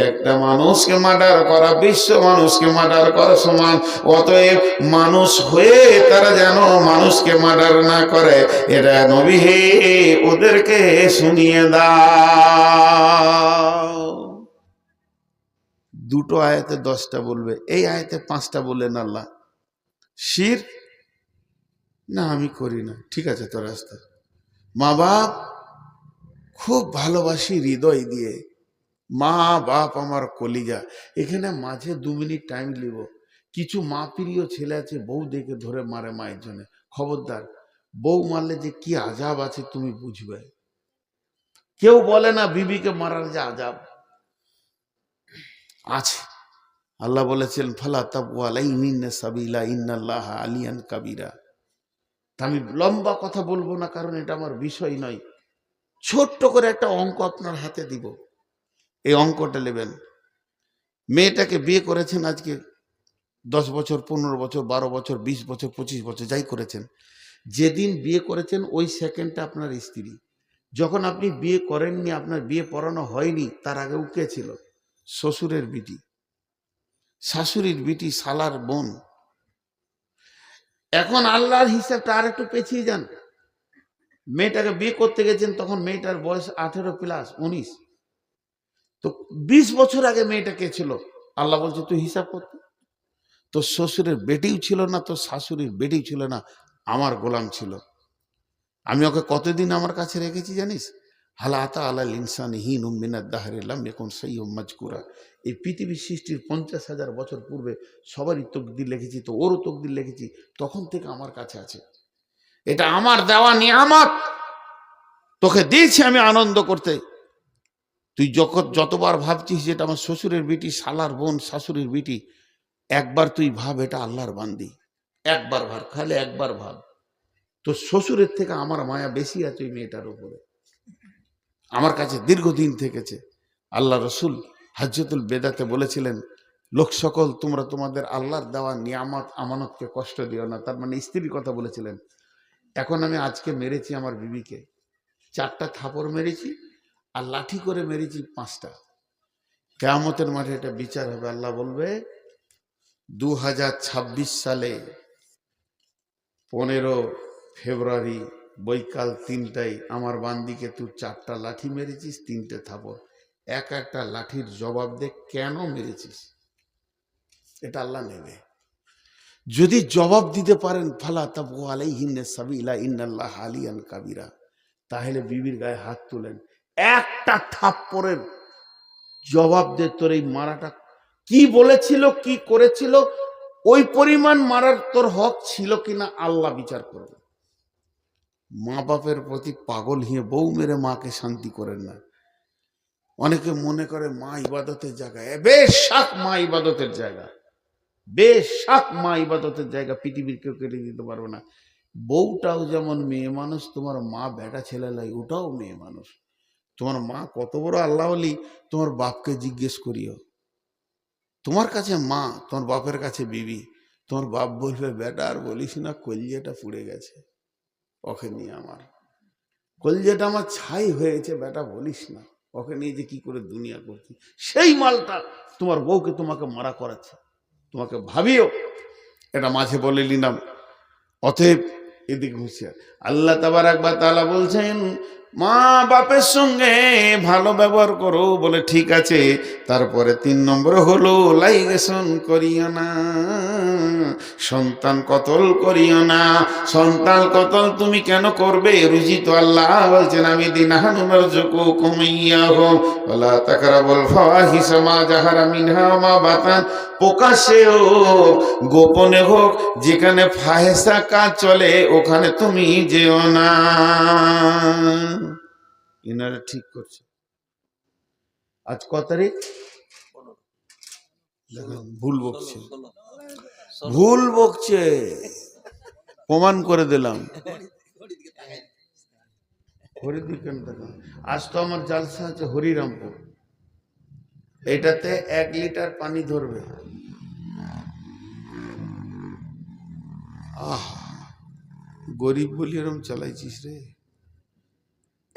Speaker 1: একটা মানুষকে মার্ডার করা বিশ্ব মানুষকে মার্ডার করা সমান। অতএব মানুষ হয়ে তারা যেন মানুষকে মার্ডার না করে। এটা নবী হে ওদেরকে শুনিয়ে দাও। দুটো আয়াতে 10টা বলবে, এই আয়াতে 5টা বললেন আল্লাহ। শির না আমি করি না, ঠিক আছে তোর রাস্তা। মা বাপ খুব ভালোবাসি হৃদয় দিয়ে, মা বাপ আমার কলিজা। এখানে মাঝে 2 মিনিট টাইম নিব। কিছু মা প্রিয় ছেলে আছে বউ দেখে ধরে মারে মায়ের জন্য। খবরদার, বউ মারলে যে কি আজাব আছে তুমি বুঝবে। কেউ বলে না বিবিকে মারার যে আজাব আছে। আল্লাহ বলেছেন ফালা তাবু আলাইহিন্না সাবিলা ইন্নাল্লাহা আলিয়ান কাবিরা। আমি লম্বা কথা বলবো না, কারণ এটা আমার বিষয় নয়। ছোট্ট করে একটা অঙ্ক আপনার হাতে দিব, এই অঙ্কটা নেবেন। মেয়েটাকে বিয়ে করেছেন আজকে 10 বছর, 15 বছর, 12 বছর, 20 বছর, 25 বছর, যাই করেছেন। যেদিন বিয়ে করেছেন ওই সেকেন্ডটা আপনার স্ত্রী। যখন আপনি বিয়ে করেননি, আপনার বিয়ে পড়ানো হয়নি, তার আগে উকে ছিল শ্বশুরের বিটি, শাশুড়ির বিটি, শালার বোন। এখন আল্লাহর হিসাবটা আর একটু পেছিয়ে যান। মেয়েটাকে বিয়ে করতে গেছেন তখন মেয়েটার বয়স 18+, 19। তো 20 বছর আগে মেয়েটা কে ছিল? আল্লাহ বলছে তুই হিসাব করতে। তোর শ্বশুরের বেটিও ছিল না, তোর শাশুড়ির বেটিও ছিল না, আমার গোলাম ছিল। আমি ওকে কতদিন আমার কাছে রেখেছি জানিস? হালাতা আলাল ইনসানি হিন মিনাদ দাহরি লাম ইয়াকুন সাইয়্যুম মাজকুরা। এই পৃথিবীর সৃষ্টির 50,000 বছর পূর্বে সবারই তকদির লিখেছি, তো ওরও তকদির লিখেছি, তখন থেকে আমার কাছে আছে। এটা আমার দেওয়া নিয়ামত, তোকে দিয়েছি আমি আনন্দ করতে। তুই যতবার ভাবছিস যেটা আমার শ্বশুরের বিটি, শালার বোন, শাশুড়ির বিটি, একবার তুই ভাব এটা আল্লাহর বান্দি। একবার ভাব, খালি একবার ভাব। তো শ্বশুরের থেকে আমার মায়া বেশি আছে ওই মেয়েটার উপরে। আমার কাছে দীর্ঘদিন থেকেছে। আল্লাহ রসুল হাজ্জাতুল বেদাতে বলেছিলেন, লোক সকল তোমরা তোমাদের আল্লাহর দেওয়া নিয়ামত আমানতকে কষ্ট দিও না। তার মানে স্ত্রীর কথা বলেছিলেন। এখন আমি আজকে মেরেছি আমার বিবিকে, 4টা থাপড় মেরেছি আর লাঠি করে মেরেছি 5টা। কিয়ামতের মাঠে এটা বিচার হবে। আল্লাহ বলবে 2026 সালে 15 ফেব্রুয়ারি বৈকাল 3টায় আমার বান্দিকে তুই 4টা লাঠি মেরেছিস, 3টে থাপড়। একটা লাঠির জবাব দে কেন মেরেছিস, এটা আল্লাহ নেবে। যদি জবাব দিতে পারেন ফালা তাবু আলাইহিন্না সাবিলা ইন্নাল্লাহা আলিয়ান কাবিরা, তাহলে বিবির গায়ে হাত তুলেন। একটা থাপ্পড়ের জবাব দে তোর এই মারাটা কি বলেছিল, কি করেছিল, ওই পরিমাণ মারার তোর হক ছিল কিনা আল্লাহ বিচার করবে। মা বাপের প্রতি পাগল হয়ে বউ মেরে মাকে শান্তি করেন না। অনেকে মনে করে মা ইবাদতের জায়গা, বেশক মা ইবাদতের জায়গা, বেশক মা ইবাদতের জায়গা, পৃথিবীর কেউ কেটে দিতে পারবে না। বউটাও যেমন মেয়ে মানুষ, তোমার মা বেটা ছেলে লাই ওটাও মেয়ে মানুষ। তোমার মা কত বড় আল্লাহ ওলি তোমার বাপকে জিজ্ঞেস করিও। তোমার কাছে মা, তোমার বাপের কাছে বিবি। তোমার বাপ বলবে বেটা আর বলিস না, কলিজাটা পুড়ে গেছে ওকে নিয়ে, আমার কলিজাটা আমার ছাই হয়েছে, বেটা বলিস না, ওকে নিয়ে যে কি করে দুনিয়া করছি। সেই মালটা তোমার বউকে তোমাকে মারা করাচ্ছে, তোমাকে ভাবিও। এটা মাঝে বলে নিলাম। অতএব এদিকে হুঁশিয়ার। আল্লাহ তাবারাক ওয়া তাআলা বলছেন মা বাপের সঙ্গে ভালো ব্যবহার করো, বলে ঠিক আছে। তারপরে 3 নম্বর হলো লাইগেশন করিও না, সন্তান কতল করিও না। সন্তান কতল তুমি কেন করবে? রুজি তো আল্লাহ বলছেন আমি দিনাহানু নারযুকুকুম ইয়াহু ওয়ালা তাকরাবুল ফাওয়াহিশা মা জাহারা মিনহা ওয়া মা বাতান। প্রকাশ্যে হোক গোপনে হোক, যেখানে ফাহেসা কাজ চলে ওখানে তুমি যেও না। এনারা ঠিক করছে। আজ ক তারিখ? দেখেন, ভুল বকছে, ভুল বকছে, প্রমাণ করে দিলাম। হরিদ্বার দেখেন, আজ তো আমার জালসা আছে হরিরামপুর। এটাতে 1 লিটার পানি ধরবে। আহ, গরিব বলি এরম চালাইছিস রে।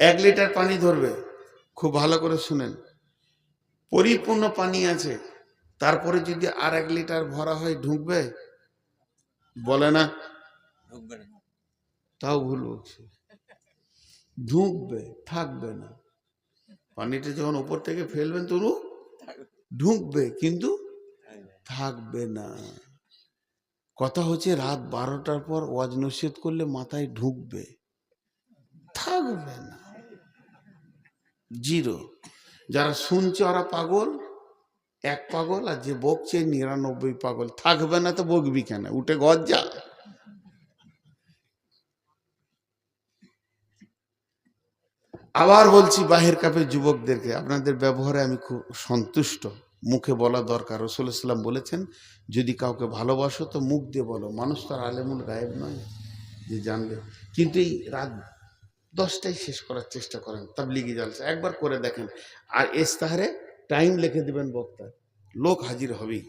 Speaker 1: 1 লিটার পানি ধরবে। খুব ভালো করে শুনেন, পরিপূর্ণ পানি আছে, তারপরে যদি আর 1 লিটার ভরা হয় ঢুকবে? বলে না,
Speaker 2: ঢুকবে না।
Speaker 1: তাও ভুল বলছে। ঢুকবে, থাকবে না। পানিটা যখন উপর থেকে ফেলবেন তরু ঢুকবে, কিন্তু থাকবে না। কথা হচ্ছে রাত 12টার পর ওয়াজ নসিহত করলে মাথায় ঢুকবে, থাকবে না, জিরো। যারা শুনছে ওরা পাগল, 1 পাগল, আর যে বকছে 99 পাগল। থাকবে না তো বকবি কেন? উঠে ঘর যা। আবার বলছি বাহির কাপের যুবকদেরকে, আপনাদের ব্যবহারে আমি খুব সন্তুষ্ট। মুখে বলা দরকার। রাসূল সাল্লাল্লাহু আলাইহি ওয়াসাল্লাম বলেছেন যদি কাউকে ভালোবাসো তো মুখ দিয়ে বলো। মানুষ তো আর আলেমুল গায়েব নয় যে জানবে। কিন্তু এই রাত 10টায় শেষ করার চেষ্টা করেন তাবলিগি জালসা, একবার করে দেখেন। আর ইস্তাহারে টাইম লিখে দিবেন বক্তার, লোক হাজির হবেই।